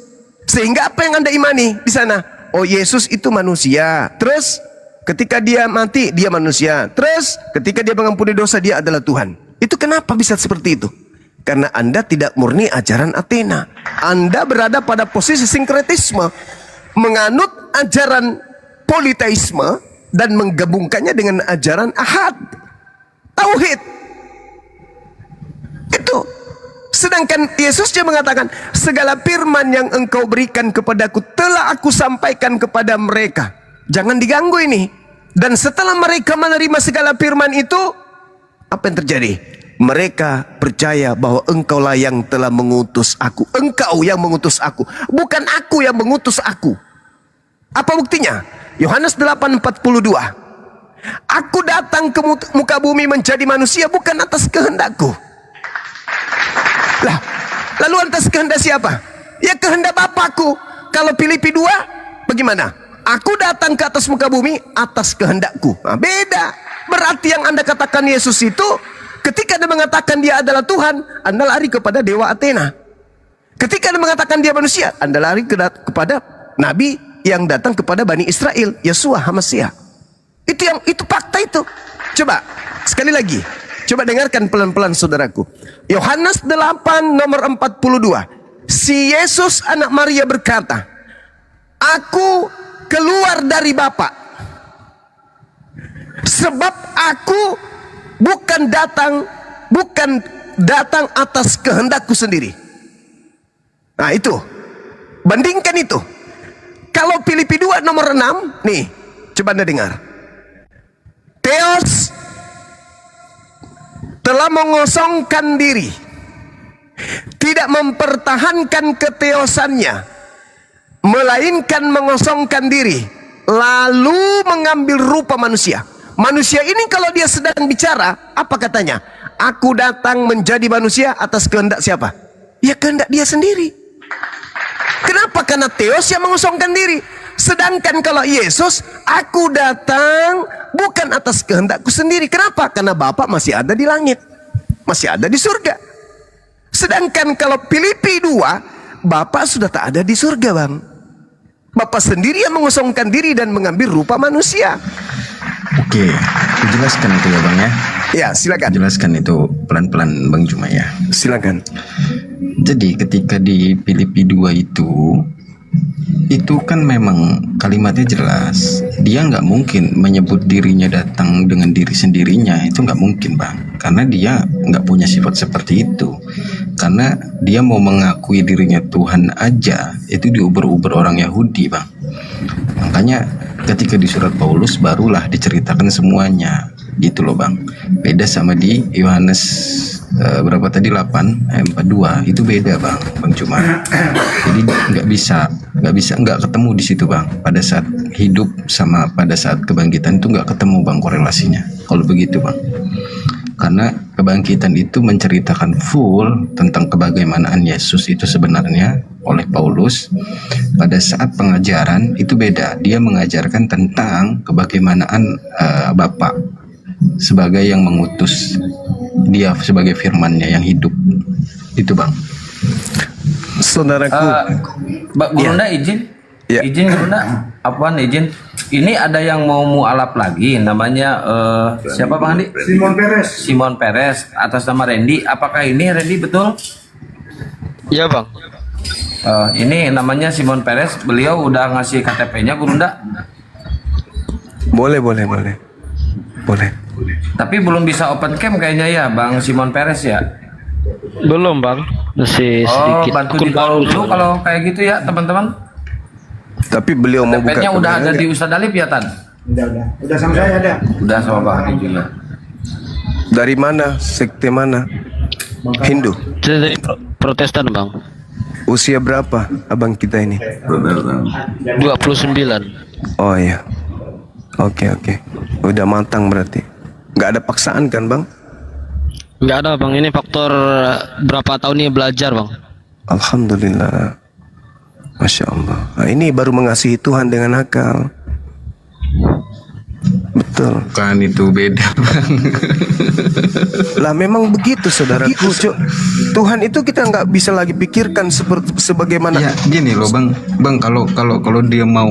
Sehingga apa yang Anda imani di sana? Oh, Yesus itu manusia. Terus ketika dia mati, dia manusia. Terus ketika dia mengampuni dosa, dia adalah Tuhan. Itu kenapa bisa seperti itu? Karena Anda tidak murni ajaran Athena. Anda berada pada posisi sinkretisme, menganut ajaran politeisme dan menggabungkannya dengan ajaran ahad, tauhid. Itu. Sedangkan Yesus dia mengatakan, segala firman yang engkau berikan kepadaku telah aku sampaikan kepada mereka. Jangan diganggu ini. Dan setelah mereka menerima segala firman itu, apa yang terjadi? Mereka percaya bahwa engkaulah yang telah mengutus aku. Engkau yang mengutus aku, bukan aku yang mengutus aku. Apa buktinya? Yohanes 8:42. Aku datang ke muka bumi menjadi manusia bukan atas kehendakku. Lah, lalu atas kehendak siapa? Ya kehendak Bapakku. Kalau Filipi 2, bagaimana? Aku datang ke atas muka bumi atas kehendakku. Nah, beda. Berarti yang Anda katakan Yesus itu, ketika Anda mengatakan dia adalah Tuhan, Anda lari kepada dewa Athena. Ketika Anda mengatakan dia manusia, Anda lari kepada nabi yang datang kepada Bani Israel, Yesua HaMasiah. Itu fakta itu. Coba sekali lagi, coba dengarkan pelan-pelan saudaraku. Yohanes 8 nomor 42. Si Yesus anak Maria berkata, aku keluar dari Bapa, sebab aku bukan datang atas kehendakku sendiri. Nah itu, bandingkan itu. Kalau Filipi 2 nomor 6, nih, coba Anda dengar. Theos telah mengosongkan diri, tidak mempertahankan keteosannya, melainkan mengosongkan diri, lalu mengambil rupa manusia. Manusia ini kalau dia sedang bicara, apa katanya? Aku datang menjadi manusia atas kehendak siapa? Ya kehendak dia sendiri. Kenapa? Karena Theos yang mengosongkan diri. Sedangkan kalau Yesus, aku datang bukan atas kehendakku sendiri. Kenapa? Karena Bapa masih ada di langit, masih ada di surga. Sedangkan kalau Filipi 2, Bapa sudah tak ada di surga, Bang. Bapa sendiri yang mengosongkan diri dan mengambil rupa manusia. Oke, jelaskan itu ya Bang ya. Ya, silakan. Jelaskan itu pelan-pelan Bang Juma ya. Silakan. Jadi ketika di Filipi 2 itu kan memang kalimatnya jelas. Dia nggak mungkin menyebut dirinya datang dengan diri sendirinya. Itu nggak mungkin Bang. Karena dia nggak punya sifat seperti itu. Karena dia mau mengakui dirinya Tuhan aja, itu diuber-uber orang Yahudi Bang. Makanya ketika di surat Paulus barulah diceritakan semuanya. gitu loh Bang. Beda sama di Yohanes berapa tadi 8 ayat 42 itu beda Bang Cuma. Jadi nggak ketemu di situ Bang. Pada saat hidup sama pada saat kebangkitan itu nggak ketemu Bang korelasinya. Kalau begitu Bang. Karena kebangkitan itu menceritakan full tentang kebagaimanaan Yesus itu sebenarnya oleh Paulus. Pada saat pengajaran itu beda, dia mengajarkan tentang kebagaimanaan Bapa sebagai yang mengutus, dia sebagai firman-Nya yang hidup. Itu Bang. Saudaraku, Gurunda izin. Ya. Izin Gurunda. Apaan izin? Ini ada yang mau mualaf lagi, namanya siapa Bang Andi? Simon Perez. Simon Perez atas nama Randy. Apakah ini Randy betul? Iya Bang. Ini namanya Simon Perez. Beliau udah ngasih KTP-nya Gurunda. boleh. Tapi belum bisa open cam kayaknya ya Bang Simon Perez ya. Belum Bang. Masih sedikit. Bantu di-download dulu kalau kayak gitu ya teman-teman. Tapi beliau mau buka KTP-nya udah ada kebenaran di Ustadz Dalip ya Tan? Udah sama saya ada. Udah sama Bang Andi juga. dari mana? Sekte mana? Hindu. Saya dari Protestan Bang. Usia berapa abang kita ini? 29. Oh iya. Oke. Udah matang berarti. Nggak ada paksaan kan Bang? Nggak ada Bang, ini faktor berapa tahun ini belajar Bang. Alhamdulillah. Masya Allah. Nah, ini baru mengasihi Tuhan dengan akal. Betul. Kan itu beda Bang. Lah memang begitu saudaraku. Tuhan itu kita nggak bisa lagi pikirkan seperti sebagaimana. Ya gini loh Bang, kalau dia mau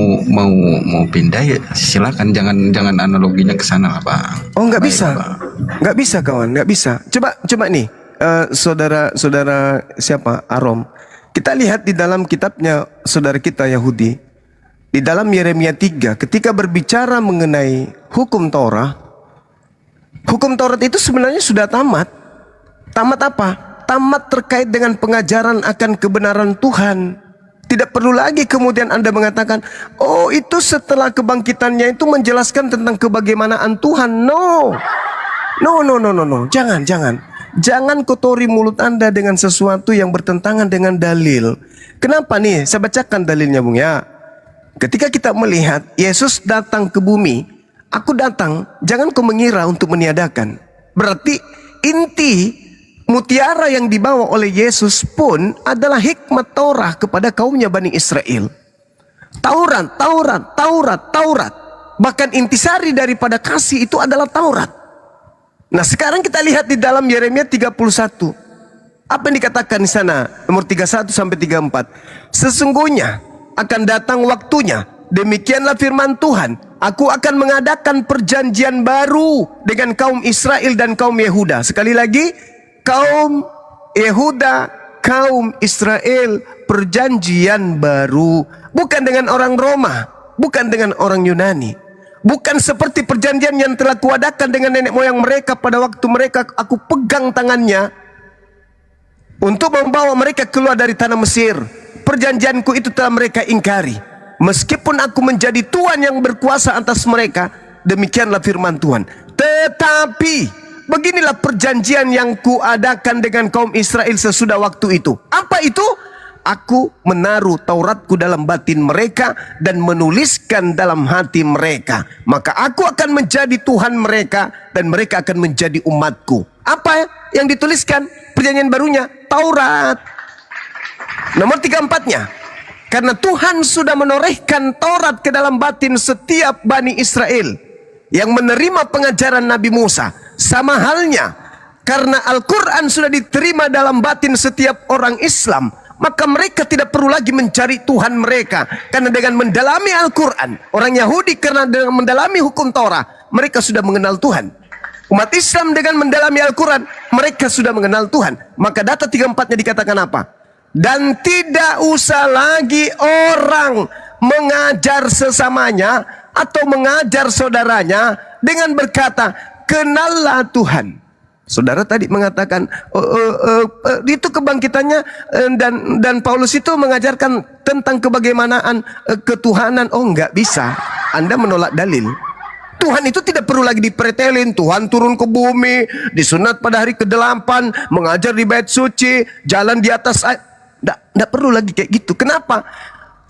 pindah ya silakan, jangan analoginya ke sana lah Bang. Oh nggak Baik, bisa, Bang. nggak bisa kawan, nggak bisa. Coba nih, saudara siapa Arom. Kita lihat di dalam kitabnya saudara kita Yahudi, di dalam Yeremia 3, ketika berbicara mengenai hukum Taurat itu sebenarnya sudah tamat. Tamat apa? Tamat terkait dengan pengajaran akan kebenaran Tuhan. Tidak perlu lagi kemudian Anda mengatakan, oh itu setelah kebangkitannya itu menjelaskan tentang kebagaimanaan Tuhan. No. Jangan kotori mulut Anda dengan sesuatu yang bertentangan dengan dalil. Kenapa nih? Saya bacakan dalilnya Bung ya. Ketika kita melihat Yesus datang ke bumi, aku datang, jangan kau mengira untuk meniadakan. Berarti inti mutiara yang dibawa oleh Yesus pun adalah hikmat Taurat kepada kaumnya Bani Israel. Taurat. Bahkan intisari daripada kasih itu adalah Taurat. Nah sekarang kita lihat di dalam Yeremia 31. Apa yang dikatakan di sana? Nomor 31 sampai 34. Sesungguhnya akan datang waktunya, demikianlah firman Tuhan, aku akan mengadakan perjanjian baru dengan kaum Israel dan kaum Yehuda. Sekali lagi, kaum Yehuda, kaum Israel, perjanjian baru. Bukan dengan orang Roma, bukan dengan orang Yunani. Bukan seperti perjanjian yang telah kuadakan dengan nenek moyang mereka pada waktu mereka aku pegang tangannya untuk membawa mereka keluar dari tanah Mesir. Perjanjianku itu telah mereka ingkari. Meskipun aku menjadi Tuhan yang berkuasa atas mereka, demikianlah firman Tuhan. Tetapi beginilah perjanjian yang kuadakan dengan kaum Israel sesudah waktu itu. Apa itu? Aku menaruh Tauratku dalam batin mereka dan menuliskan dalam hati mereka. Maka aku akan menjadi Tuhan mereka dan mereka akan menjadi umatku. Apa yang dituliskan? Perjanjian barunya Taurat. Nomor 34-nya. Karena Tuhan sudah menorehkan Taurat ke dalam batin setiap Bani Israel yang menerima pengajaran Nabi Musa. Sama halnya karena Al-Quran sudah diterima dalam batin setiap orang Islam, maka mereka tidak perlu lagi mencari Tuhan mereka. Karena dengan mendalami Al-Quran, orang Yahudi karena dengan mendalami hukum Torah, mereka sudah mengenal Tuhan. Umat Islam dengan mendalami Al-Quran, mereka sudah mengenal Tuhan. Maka data 34-nya dikatakan apa? Dan tidak usah lagi orang mengajar sesamanya atau mengajar saudaranya dengan berkata, kenallah Tuhan. Saudara tadi mengatakan itu kebangkitannya dan Paulus itu mengajarkan tentang kebagaimanaan ketuhanan. Oh enggak bisa. Anda menolak dalil. Tuhan itu tidak perlu lagi dipretelin. Tuhan turun ke bumi, disunat pada hari ke-8, mengajar di bait suci, jalan di atas air. Tidak perlu lagi kayak gitu. Kenapa?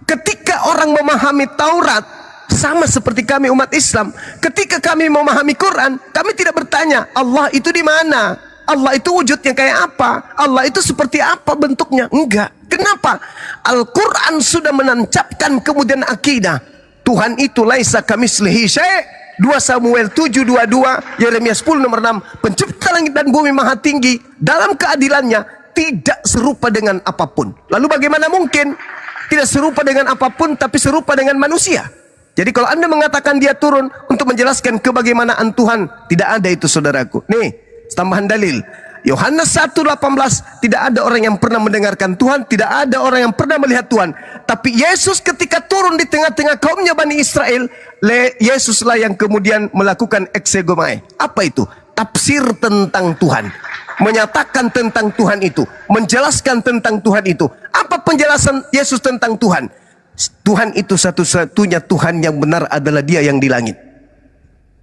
Ketika orang memahami Taurat, sama seperti kami umat Islam, ketika kami memahami Quran, kami tidak bertanya Allah itu di mana, Allah itu wujudnya kayak apa, Allah itu seperti apa bentuknya. Enggak. Kenapa? Al-Quran sudah menancapkan kemudian akidah Tuhan itu laisa kamitslihi syai'. 2 Samuel 7:22, Yeremia 10:6, pencipta langit dan bumi maha tinggi, dalam keadilannya tidak serupa dengan apapun. Lalu bagaimana mungkin tidak serupa dengan apapun tapi serupa dengan manusia? Jadi kalau Anda mengatakan dia turun untuk menjelaskan kebagaimanaan Tuhan, tidak ada itu saudaraku. Nih, tambahan dalil. Yohanes 1:18, tidak ada orang yang pernah mendengarkan Tuhan, tidak ada orang yang pernah melihat Tuhan. Tapi Yesus ketika turun di tengah-tengah kaumnya Bani Israel, Yesuslah yang kemudian melakukan exegomai. Apa itu? Tafsir tentang Tuhan. Menyatakan tentang Tuhan itu, menjelaskan tentang Tuhan itu. Apa penjelasan Yesus tentang Tuhan? Tuhan itu satu-satunya Tuhan yang benar adalah Dia yang di langit.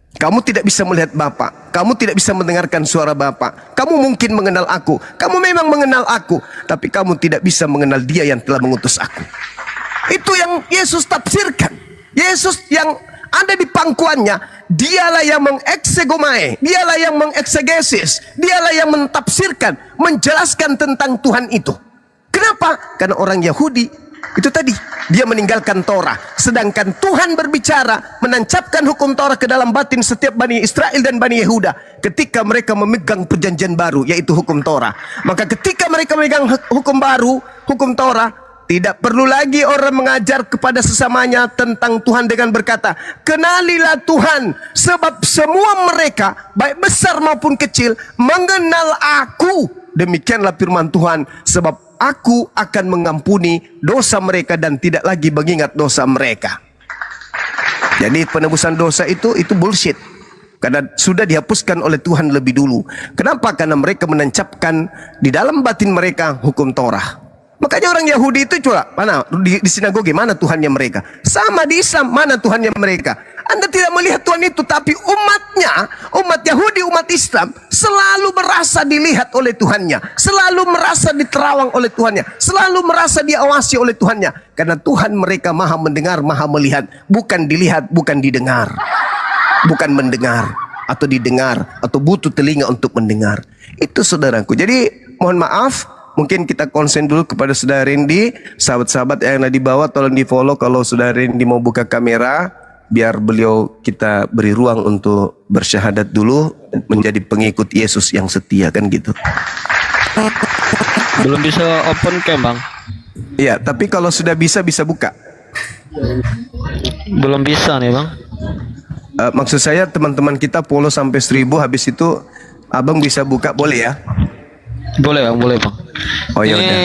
Kamu tidak bisa melihat Bapa, kamu tidak bisa mendengarkan suara Bapa. Kamu mungkin mengenal aku, kamu memang mengenal aku, tapi kamu tidak bisa mengenal Dia yang telah mengutus aku. Itu yang Yesus tafsirkan. Yesus yang ada di pangkuannya, Dialah yang mengeksegomai, Dialah yang mengeksegesis, Dialah yang mentafsirkan, menjelaskan tentang Tuhan itu. Kenapa? Karena orang Yahudi itu tadi, dia meninggalkan Torah. Sedangkan Tuhan berbicara, menancapkan hukum Torah ke dalam batin setiap Bani Israel dan Bani Yehuda ketika mereka memegang perjanjian baru, yaitu hukum Torah. Maka ketika mereka memegang hukum baru, hukum Torah, tidak perlu lagi orang mengajar kepada sesamanya tentang Tuhan dengan berkata, kenalilah Tuhan, sebab semua mereka, baik besar maupun kecil, mengenal aku. Demikianlah firman Tuhan, sebab aku akan mengampuni dosa mereka dan tidak lagi mengingat dosa mereka. Jadi penebusan dosa itu bullshit. Karena sudah dihapuskan oleh Tuhan lebih dulu. Kenapa? Karena mereka menancapkan di dalam batin mereka hukum Torah. Makanya orang Yahudi itu coba, mana di sinagoge mana Tuhannya mereka? Sama di Islam, mana Tuhannya mereka? Anda tidak melihat Tuhan itu, tapi umatnya, umat Yahudi, umat Islam selalu merasa dilihat oleh Tuhannya, selalu merasa diterawang oleh Tuhannya, selalu merasa diawasi oleh Tuhannya. Karena Tuhan mereka maha mendengar, maha melihat, bukan dilihat, bukan didengar, bukan mendengar atau didengar atau butuh telinga untuk mendengar. Itu saudaraku. Jadi mohon maaf, mungkin kita konsen dulu kepada saudara Randy. Sahabat-sahabat yang ada di bawah tolong di follow kalau saudara Randy mau buka kamera, biar beliau kita beri ruang untuk bersyahadat dulu menjadi pengikut Yesus yang setia, kan gitu. Belum bisa open cam, Bang. Iya, tapi kalau sudah bisa buka. Belum bisa nih, Bang. Maksud saya teman-teman kita follow sampai 1000, habis itu abang bisa buka, boleh ya? Boleh, Bang, boleh, Bang. Oh ya udah. Ini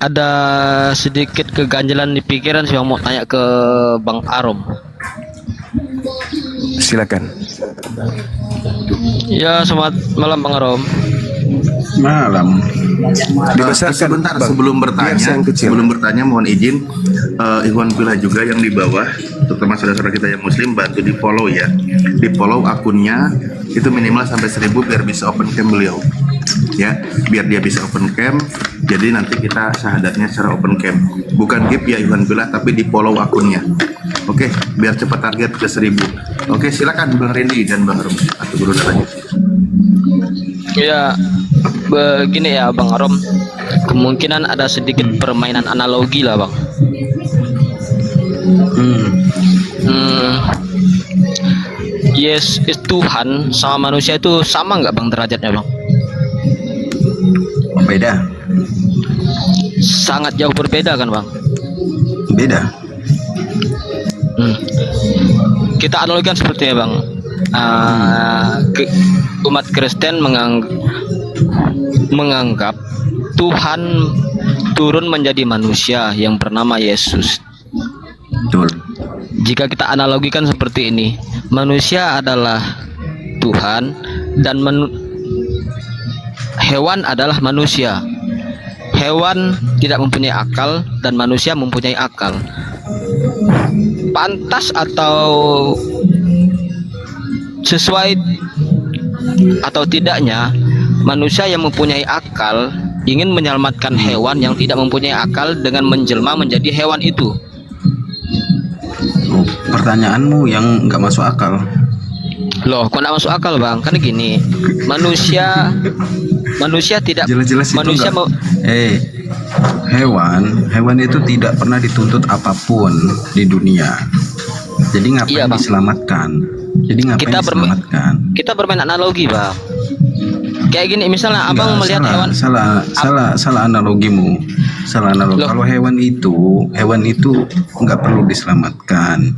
ada sedikit keganjilan di pikiran sih, mau tanya ke Bang Arom. Silakan. Ya, selamat malam Bang Arom. Malam. Dibesarkan, Sebentar Bang. sebelum Biar bertanya, saya yang kecil. sebelum bertanya mohon izin Ikhwan Fillah juga yang di bawah, terutama saudara-saudara kita yang muslim, bantu di follow ya. Di follow akunnya itu minimal sampai 1000 biar bisa open cam beliau. Ya, biar dia bisa open cam. Jadi nanti kita syahadatnya secara open cam. Bukan gift ya Ikhwan Fillah, tapi di follow akunnya. Oke, biar cepat target ke 1000. Oke, silakan Bang Randy dan Bang Arom atau guru lanjut. Ya, begini ya Bang Arom, kemungkinan ada sedikit permainan analogi lah Bang. Yes, Tuhan sama manusia itu sama nggak Bang derajatnya Bang? Beda. Sangat jauh berbeda kan Bang? Beda. Kita analogikan seperti ini Bang. Umat Kristen menganggap Tuhan turun menjadi manusia yang bernama Yesus. Betul. Jika kita analogikan seperti ini, manusia adalah Tuhan dan hewan adalah manusia. Hewan tidak mempunyai akal dan manusia mempunyai akal. Pantas atau sesuai atau tidaknya manusia yang mempunyai akal ingin menyelamatkan hewan yang tidak mempunyai akal dengan menjelma menjadi hewan itu? Oh, pertanyaanmu yang nggak masuk akal. Loh, kok nggak masuk akal bang? Karena gini, manusia tidak Jelas-jelas itu manusia hewan itu tidak pernah dituntut apapun di dunia. Jadi ngapain Iya, Bang. diselamatkan? Jadi ngapain diselamatkan? kita bermain analogi bang. Kayak gini, misalnya abang melihat hewan. Salah analogimu. Salah analogi. Loh. Kalau hewan itu nggak perlu diselamatkan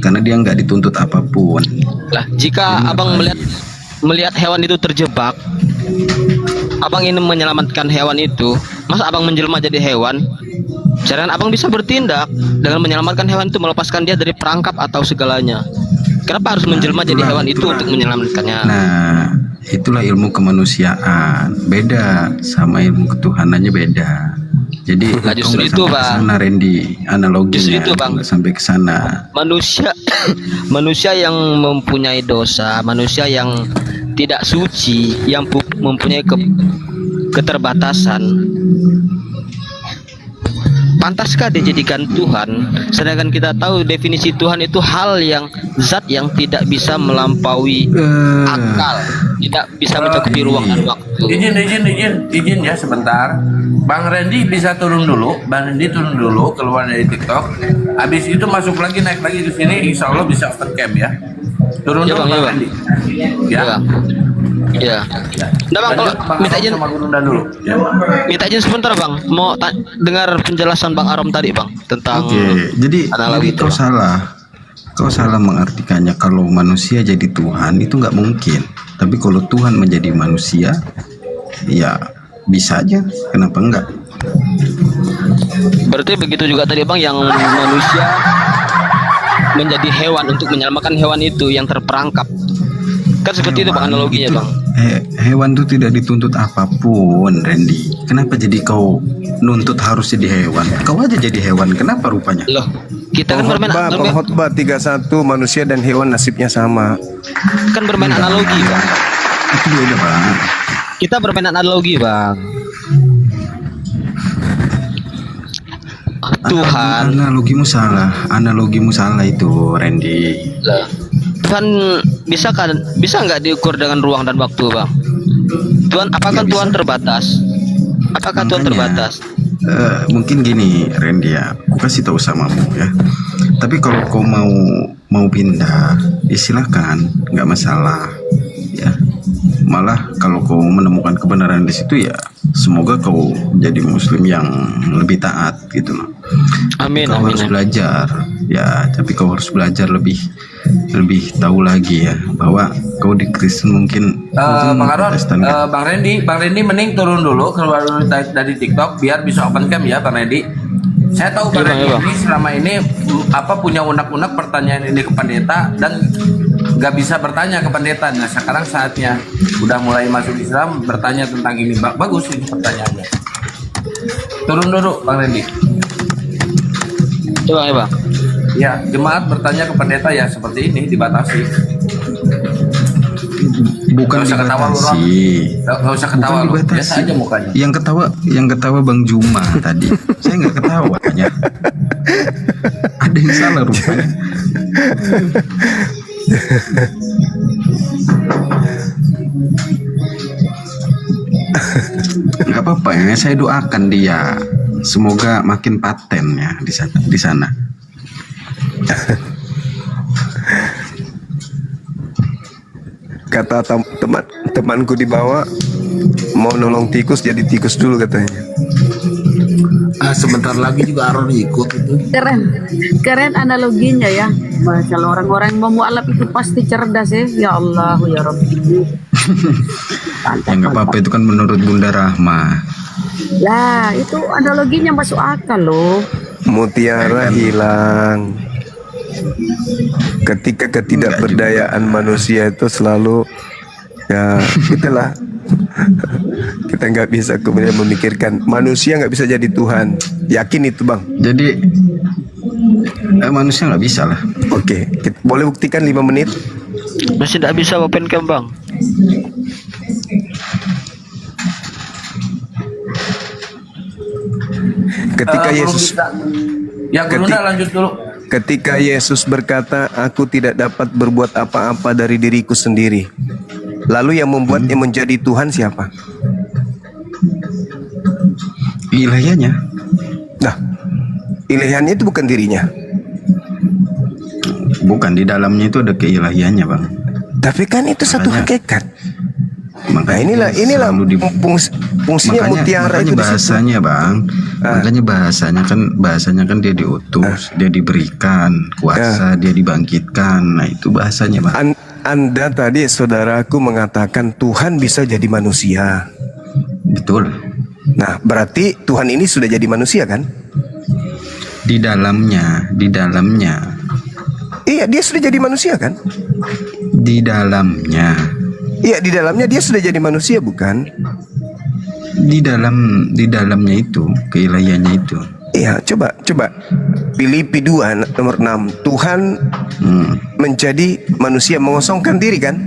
karena dia nggak dituntut apapun. Lah, jika abang melihat hewan itu terjebak, abang ingin menyelamatkan hewan itu, masa abang menjelma jadi hewan? Jangan abang bisa bertindak dengan menyelamatkan hewan itu, melepaskan dia dari perangkap atau segalanya. Kenapa harus menjelma jadi hewan itu untuk menyelamatkannya? Nah, itulah ilmu kemanusiaan. Beda sama ilmu ketuhanannya beda. Jadi Nah, justru itu, Bang. Sana Randy, analoginya Justru itu, Bang. nggak sampai ke sana. Manusia yang mempunyai dosa, manusia yang tidak suci, yang mempunyai keterbatasan, pantaskah dijadikan Tuhan? Sedangkan kita tahu definisi Tuhan itu hal yang zat yang tidak bisa melampaui akal, tidak bisa mencakupi ruang dan waktu. Izin ya sebentar. Bang Randy bisa turun dulu. Bang Randy turun dulu keluar dari TikTok. Habis itu masuk lagi, naik lagi ke sini. Insya Allah bisa open cam ya. Turun Ya, dulu Bang, Bang ya, Bang. Randy. Ya. Ya. Nah bang, kalau Lanjut, Bang minta Arom izin, sama Gurunda dulu. Ya. minta izin sebentar bang. Mau dengar penjelasan Bang Arom tadi bang tentang Oke, jadi analogi itu. kau salah mengartikannya. Kalau manusia jadi Tuhan itu nggak mungkin. Tapi kalau Tuhan menjadi manusia, ya bisa aja. Kenapa enggak? Berarti begitu juga tadi bang, yang manusia menjadi hewan untuk menyelamatkan hewan itu yang terperangkap. Kan seperti itu bang analoginya bang. Hewan itu tidak dituntut apapun, Randy. Kenapa jadi kau nuntut harus jadi hewan? Kau aja jadi hewan. Kenapa rupanya? Loh, kita kan bermain Khotbah 31 manusia dan hewan nasibnya sama. analogi bang. Itu beda, Bang. Kita bermain analogi bang. Tuhan, Analogimu salah itu, Randy. lah. Tuhan bisa nggak diukur dengan ruang dan waktu bang? Tuhan, apakah Ya, Tuhan bisa. terbatas? Apakah Tuhan Makanya, terbatas? Mungkin gini, Randy ya. Aku kasih tahu samamu ya. Tapi kalau kau mau pindah, ya silakan, nggak masalah. Ya. Malah kalau kau menemukan kebenaran di situ ya, semoga kau jadi Muslim yang lebih taat gitu loh. Amin, Kau amin. harus belajar ya, tapi kau harus belajar lebih tahu lagi ya, bahwa kau di Kristen mungkin Bang Aron, Protestan kan. Bang Randy mending turun dulu keluar dulu dari TikTok biar bisa open cam ya Bang Randy. Saya tahu Bang Iya, Randy Bang. ini selama ini punya unek-unek pertanyaan ini ke pendeta dan nggak bisa bertanya ke pendeta. Nah sekarang saatnya udah mulai masuk Islam bertanya tentang ini. Bagus ini pertanyaannya. Turun dulu Bang Randy. Coba ya bang. Ya jemaat bertanya ke pendeta ya seperti ini dibatasi. Bukan Nggak usah ketawa lu, Ron. dibatasi. Nggak usah ketawa lu. Biasa aja mukanya. Yang ketawa Bang Juma tadi. Saya nggak ketawa hanya. Ada yang salah rupanya. Nggak apa-apa ya, saya doakan dia. Semoga makin paten ya di sana. Kata temanku di bawah, mau nolong tikus jadi tikus dulu katanya. Sebentar lagi juga Aron ikut itu. Keren analoginya ya. Kalau orang-orang yang mau mualaf itu pasti cerdas ya. Ya Allah, ya Rabbi. Ya nggak apa-apa, itu kan menurut Bunda Rahma. Lah, itu analoginya masuk akal loh. Mutiara hilang. Ketika ketidakberdayaan manusia itu selalu ya itulah. Kita nggak bisa kemudian memikirkan manusia nggak bisa jadi Tuhan. Yakin itu bang? Jadi manusia nggak bisa lah. Oke, boleh buktikan 5 menit? Masih tidak bisa open cam, Bang. Ketika belum Yesus bisa. Ya Gurunda lanjut dulu. Ketika Yesus berkata, "Aku tidak dapat berbuat apa-apa dari diriku sendiri." Lalu yang membuatnya menjadi Tuhan siapa? Ilahiannya. Nah, ilahiannya itu bukan dirinya. Bukan, di dalamnya itu ada keilahiannya, Bang. Tapi kan itu satu hakikat. Nah, Makanya inilah selalu fungsinya mutiara itu di situ. bahasanya, Bang. Makanya bahasanya kan dia diutus, dia diberikan kuasa, dia dibangkitkan. Nah, itu bahasanya, Bang. Anda tadi, saudaraku, mengatakan Tuhan bisa jadi manusia. Betul. Nah, berarti Tuhan ini sudah jadi manusia kan? Di dalamnya. Iya, dia sudah jadi manusia kan? Di dalamnya. Iya, di dalamnya dia sudah jadi manusia bukan? Di dalamnya itu, keilahiannya itu. Iya, coba Filipi 2 nomor 6. Tuhan menjadi manusia, mengosongkan diri kan?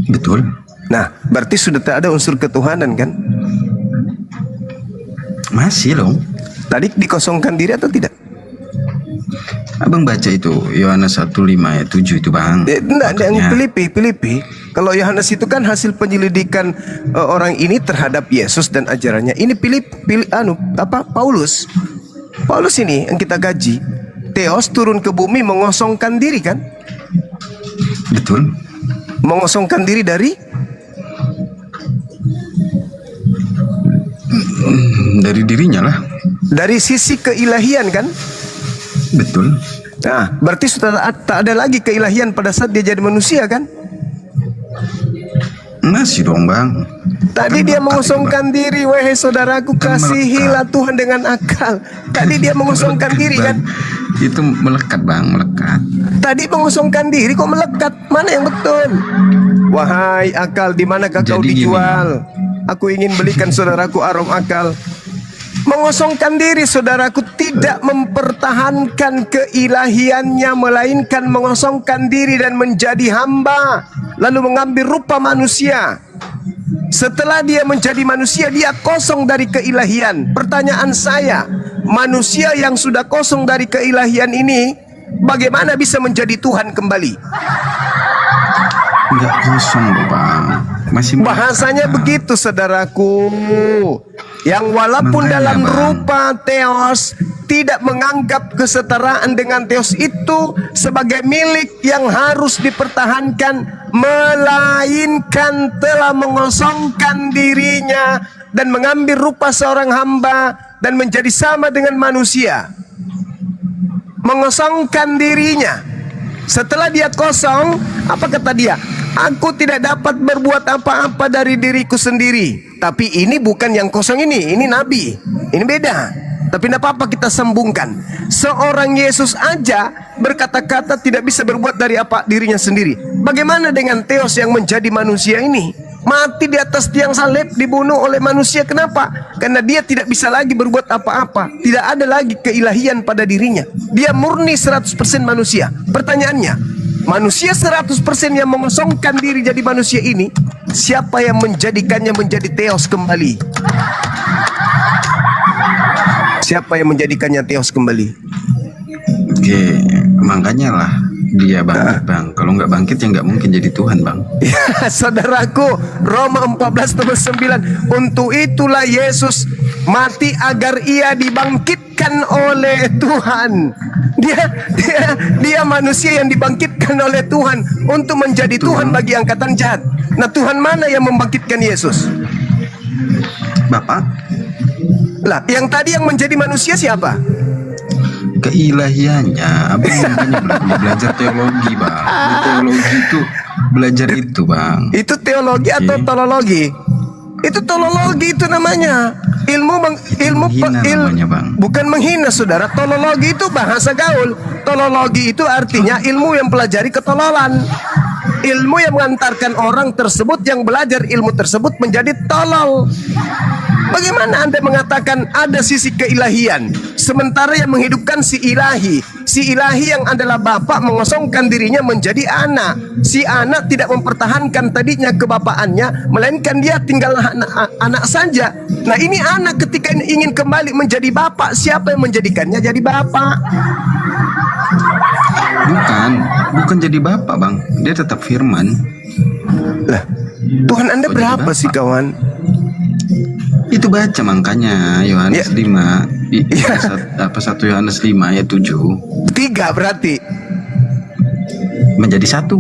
Betul. Nah, berarti sudah tak ada unsur ketuhanan kan? Masih loh. Tadi dikosongkan diri atau tidak? Abang baca itu Yohanes 1:5 ayat 7 itu, Bang. Enggak, yang Makanya- Filipi. Kalau Yohanes itu kan hasil penyelidikan orang ini terhadap Yesus dan ajarannya. Ini Paulus. Paulus ini yang kita gaji. Theos turun ke bumi mengosongkan diri kan? Betul. Mengosongkan diri dari Dirinya lah. dari sisi keilahian kan? Betul. Nah, berarti sudah tak ada lagi keilahian pada saat dia jadi manusia kan? Masih dong, Bang. Tadi Kan dia melekat mengosongkan diri, wahai saudaraku, Kan kasihilah Tuhan dengan akal. Tadi dia mengosongkan diri kan? Itu melekat, Bang, melekat. Tadi mengosongkan diri kok melekat? Mana yang betul? Wahai akal, di manakah kau Jadi gini. dijual? Aku ingin belikan saudaraku arom akal. Mengosongkan diri, saudaraku, tidak mempertahankan keilahiannya, melainkan mengosongkan diri dan menjadi hamba, lalu mengambil rupa manusia. Setelah dia menjadi manusia, dia kosong dari keilahian. Pertanyaan saya, manusia yang sudah kosong dari keilahian ini, bagaimana bisa menjadi Tuhan kembali? Enggak kosong loh, Bang. Masih melekat, Bahasanya Bang. begitu, saudaraku. Yang walaupun Makanya, dalam Bang, rupa Theos tidak menganggap kesetaraan dengan Theos itu sebagai milik yang harus dipertahankan, melainkan telah mengosongkan dirinya dan mengambil rupa seorang hamba dan menjadi sama dengan manusia. Mengosongkan dirinya. Setelah dia kosong, apa kata dia? Aku tidak dapat berbuat apa-apa dari diriku sendiri. Tapi ini bukan yang kosong ini nabi. Ini beda. Tapi tidak apa-apa kita sambungkan. Seorang Yesus aja berkata-kata tidak bisa berbuat dari apa dirinya sendiri. Bagaimana dengan Theos yang menjadi manusia ini? Mati di atas tiang salib, dibunuh oleh manusia. Kenapa? Karena dia tidak bisa lagi berbuat apa-apa. Tidak ada lagi keilahian pada dirinya. Dia murni 100% manusia. Pertanyaannya, manusia 100% yang mengosongkan diri jadi manusia ini, siapa yang menjadikannya menjadi Theos kembali? Siapa yang menjadikannya Theos kembali? Oke, makanya lah dia bangkit, Bang. Kalau nggak bangkit ya nggak mungkin jadi Tuhan, Bang. Ya, saudaraku, Roma 14:9. Untuk itulah Yesus mati agar ia dibangkitkan oleh Tuhan. Dia manusia yang dibangkitkan oleh Tuhan untuk menjadi Tuhan bagi angkatan jahat. Nah, Tuhan mana yang membangkitkan Yesus? Bapak, Lah, yang tadi yang menjadi manusia siapa? keilahiannya. Abang makanya belajar teologi, Bang. Di teologi itu belajar itu, Bang. Itu teologi atau teologi? Itu teologi itu namanya. Menghina namanya, Bang. Bukan menghina, saudara. Teologi itu bahasa gaul. Teologi itu artinya ilmu yang pelajari ketololan. Ilmu yang mengantarkan orang tersebut yang belajar ilmu tersebut menjadi tolol. Bagaimana Anda mengatakan ada sisi keilahian? Sementara yang menghidupkan si ilahi. Si ilahi yang adalah bapak mengosongkan dirinya menjadi anak. Si anak tidak mempertahankan tadinya kebapaannya, melainkan dia tinggal anak saja. Nah ini anak ketika ingin kembali menjadi bapak, siapa yang menjadikannya jadi bapak? Bukan jadi bapak bang, dia tetap firman. Lah, Tuhan Anda Kok jadi berapa bapak? sih kawan? Itu baca makanya Yohanes Ya. 5 1 Yohanes 5 ayat 7 3 berarti. menjadi satu.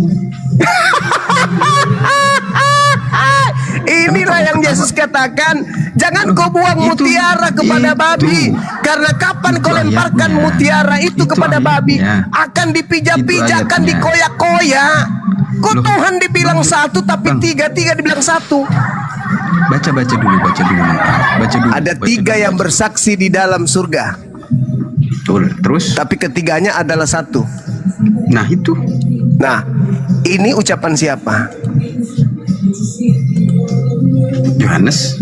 Inilah yang Yesus katakan, jangan kau buang mutiara kepada babi, karena kapan kau lemparkan ayatnya. mutiara itu kepada babi, ayatnya. akan dipijak-pijak, Itu akan ayatnya. dikoyak-koyak. Kok Loh, Tuhan dibilang Bang, satu tapi Bang. tiga dibilang satu? Baca dulu. Baca dulu. Ada baca 3 dulu, yang baca. bersaksi di dalam surga, Betul. Terus? tapi ketiganya adalah satu. Nah itu. Nah, ini ucapan siapa? Yohanes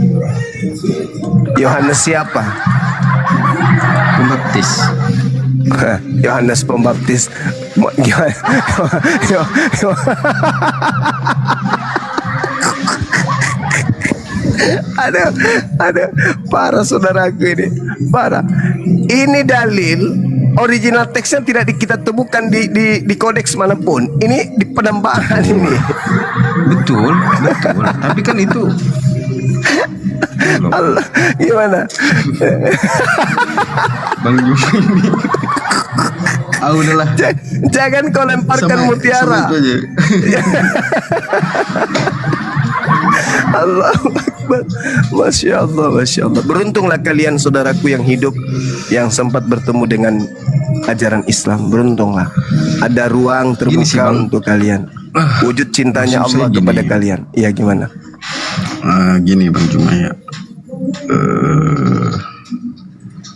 Yohanes siapa? Pembaptis. Yohanes Pembaptis. Ada para saudaraku ini, para. Ini dalil original teksnya tidak kita temukan di kodeks manapun. Ini di penambahan ini. Betul. Tapi kan itu Loh, Allah, gimana? Bang Juma ini. Udahlah. Jangan kau lemparkan mutiara. Sama itu aja. Allahu Akbar. Masya Allah, Masya Allah. Beruntunglah kalian saudaraku yang hidup, yang sempat bertemu dengan ajaran Islam. Beruntunglah. Ada ruang Gini sih, terbuka Bang. untuk kalian. Wujud cintanya maksud saya Allah gini. kepada kalian. Iya gimana? Gini Bang Juma ya.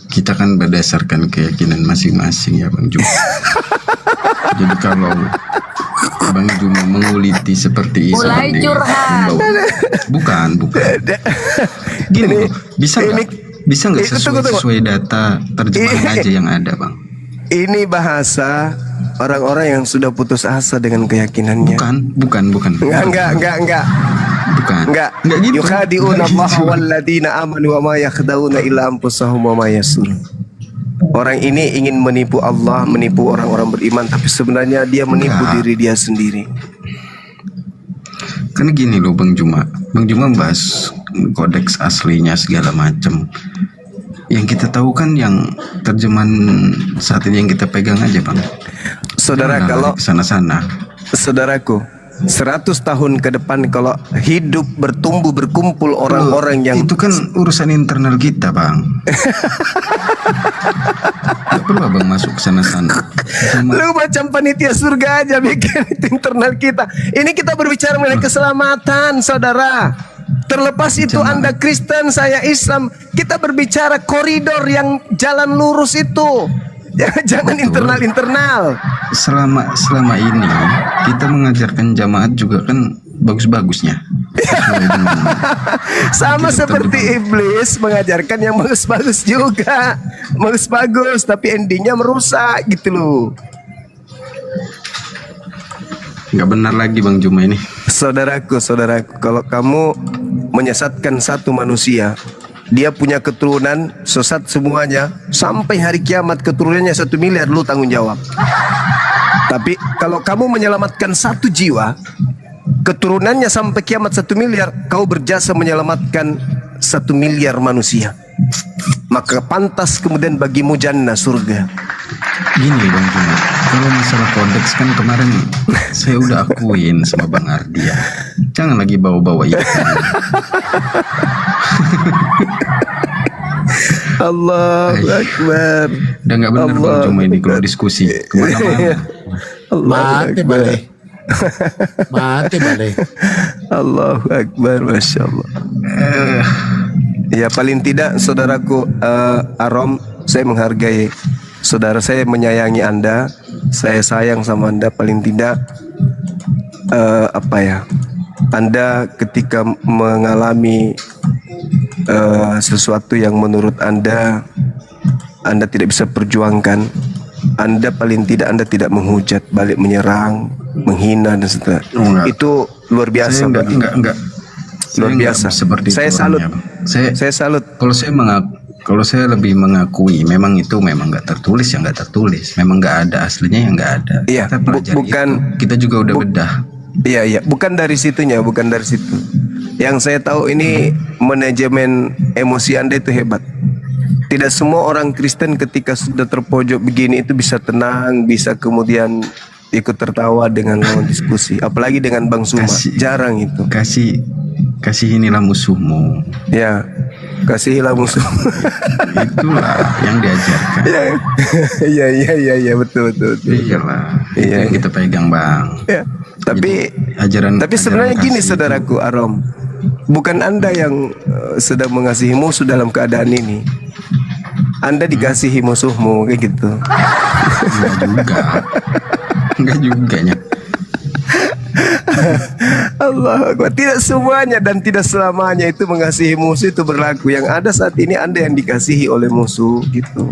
Kita kan berdasarkan keyakinan masing-masing ya Bang Juma. Jadi kalau Bang Juma menguliti seperti Mulai ini, curhat. bukan. Gini, Ini- bisa nggak? ini- Bisa nggak tunggu. sesuai data terjemahan aja yang ada Bang? Ini bahasa orang-orang yang sudah putus asa dengan keyakinannya. Bukan. Enggak. Enggak gitu. Yukhadi'una Nggak Allah gitu. walladzina amanu wa ma yakhda'una illa anfusahum wa ma yasurun. Orang ini ingin menipu Allah, menipu orang-orang beriman, tapi sebenarnya dia menipu Enggak. diri dia sendiri. Karena gini loh Bang Juma bahas kodeks aslinya segala macam. Yang kita tahu kan yang terjemahan saat ini yang kita pegang aja Bang. Saudara, Jangan kalau lari kesana-sana. saudaraku 100 tahun ke depan kalau hidup bertumbuh berkumpul orang-orang yang Itu kan urusan internal kita Bang. Gak perlu Abang masuk kesana-sana. lu macam panitia surga aja bikin itu internal kita. Ini kita berbicara mengenai keselamatan, saudara. Terlepas itu Anda Kristen, saya Islam, kita berbicara koridor yang jalan lurus itu. Jangan internal-internal. Selama ini kita mengajarkan jamaat juga kan bagus-bagusnya. Sesuai dengan Sama Kita seperti betul. iblis mengajarkan yang bagus-bagus juga. Bagus-bagus tapi endingnya merusak gitu loh. nggak benar lagi Bang Juma ini. Saudaraku, kalau kamu menyesatkan satu manusia, dia punya keturunan sesat semuanya, sampai hari kiamat keturunannya 1 miliar, lu tanggung jawab. Tapi kalau kamu menyelamatkan 1 jiwa, keturunannya sampai kiamat 1 miliar, kau berjasa menyelamatkan 1 miliar manusia. Maka pantas kemudian bagimu jannah, surga. Gini Bang Juma, kalau masalah kodeks kan kemarin saya udah akuin sama Bang Ardi ya. Jangan lagi bawa-bawa itu. Allahu Akbar. Udah nggak benar Bang Juma ini kalau diskusi kemana-mana. Mati balik. Mati balik. Allahu Akbar, Masya Allah. Ya paling tidak saudaraku Arom, saya menghargai saudara, saya menyayangi Anda, saya sayang sama Anda. Paling tidak Anda ketika mengalami sesuatu yang menurut Anda Anda tidak bisa perjuangkan, Anda paling tidak Anda tidak menghujat, balik menyerang, menghina dan seterusnya. Oh, enggak. Itu luar biasa Saya bagi enggak. luar Saya biasa. enggak seperti Saya itu salut. orangnya. Saya salut. Kalau saya lebih mengakui memang itu memang nggak tertulis, yang nggak tertulis, memang nggak ada aslinya, yang nggak ada. Iya, Kita pelajari bukan itu. Kita juga udah bedah. Iya, bukan dari situnya, bukan dari situ. Yang saya tahu ini manajemen emosi Anda itu hebat. Tidak semua orang Kristen ketika sudah terpojok begini itu bisa tenang, bisa kemudian ikut tertawa dengan lawan diskusi, apalagi dengan Bang Suma. Jarang itu. Kasih inilah musuhmu. Ya, kasihilah musuh. Itulah yang diajarkan. Iya, betul. Iyalah. Itu Iya, yang kita pegang, Bang. Ya, tapi Ajaran sebenarnya gini kasih saudaraku Arom, bukan Anda yang sedang mengasihi musuh dalam keadaan ini. Anda dikasihi musuhmu kayak gitu. Enggak juga nya. Allah Akbar. Tidak semuanya dan tidak selamanya itu mengasihi musuh itu berlaku. Yang ada saat ini Anda yang dikasihi oleh musuh gitu.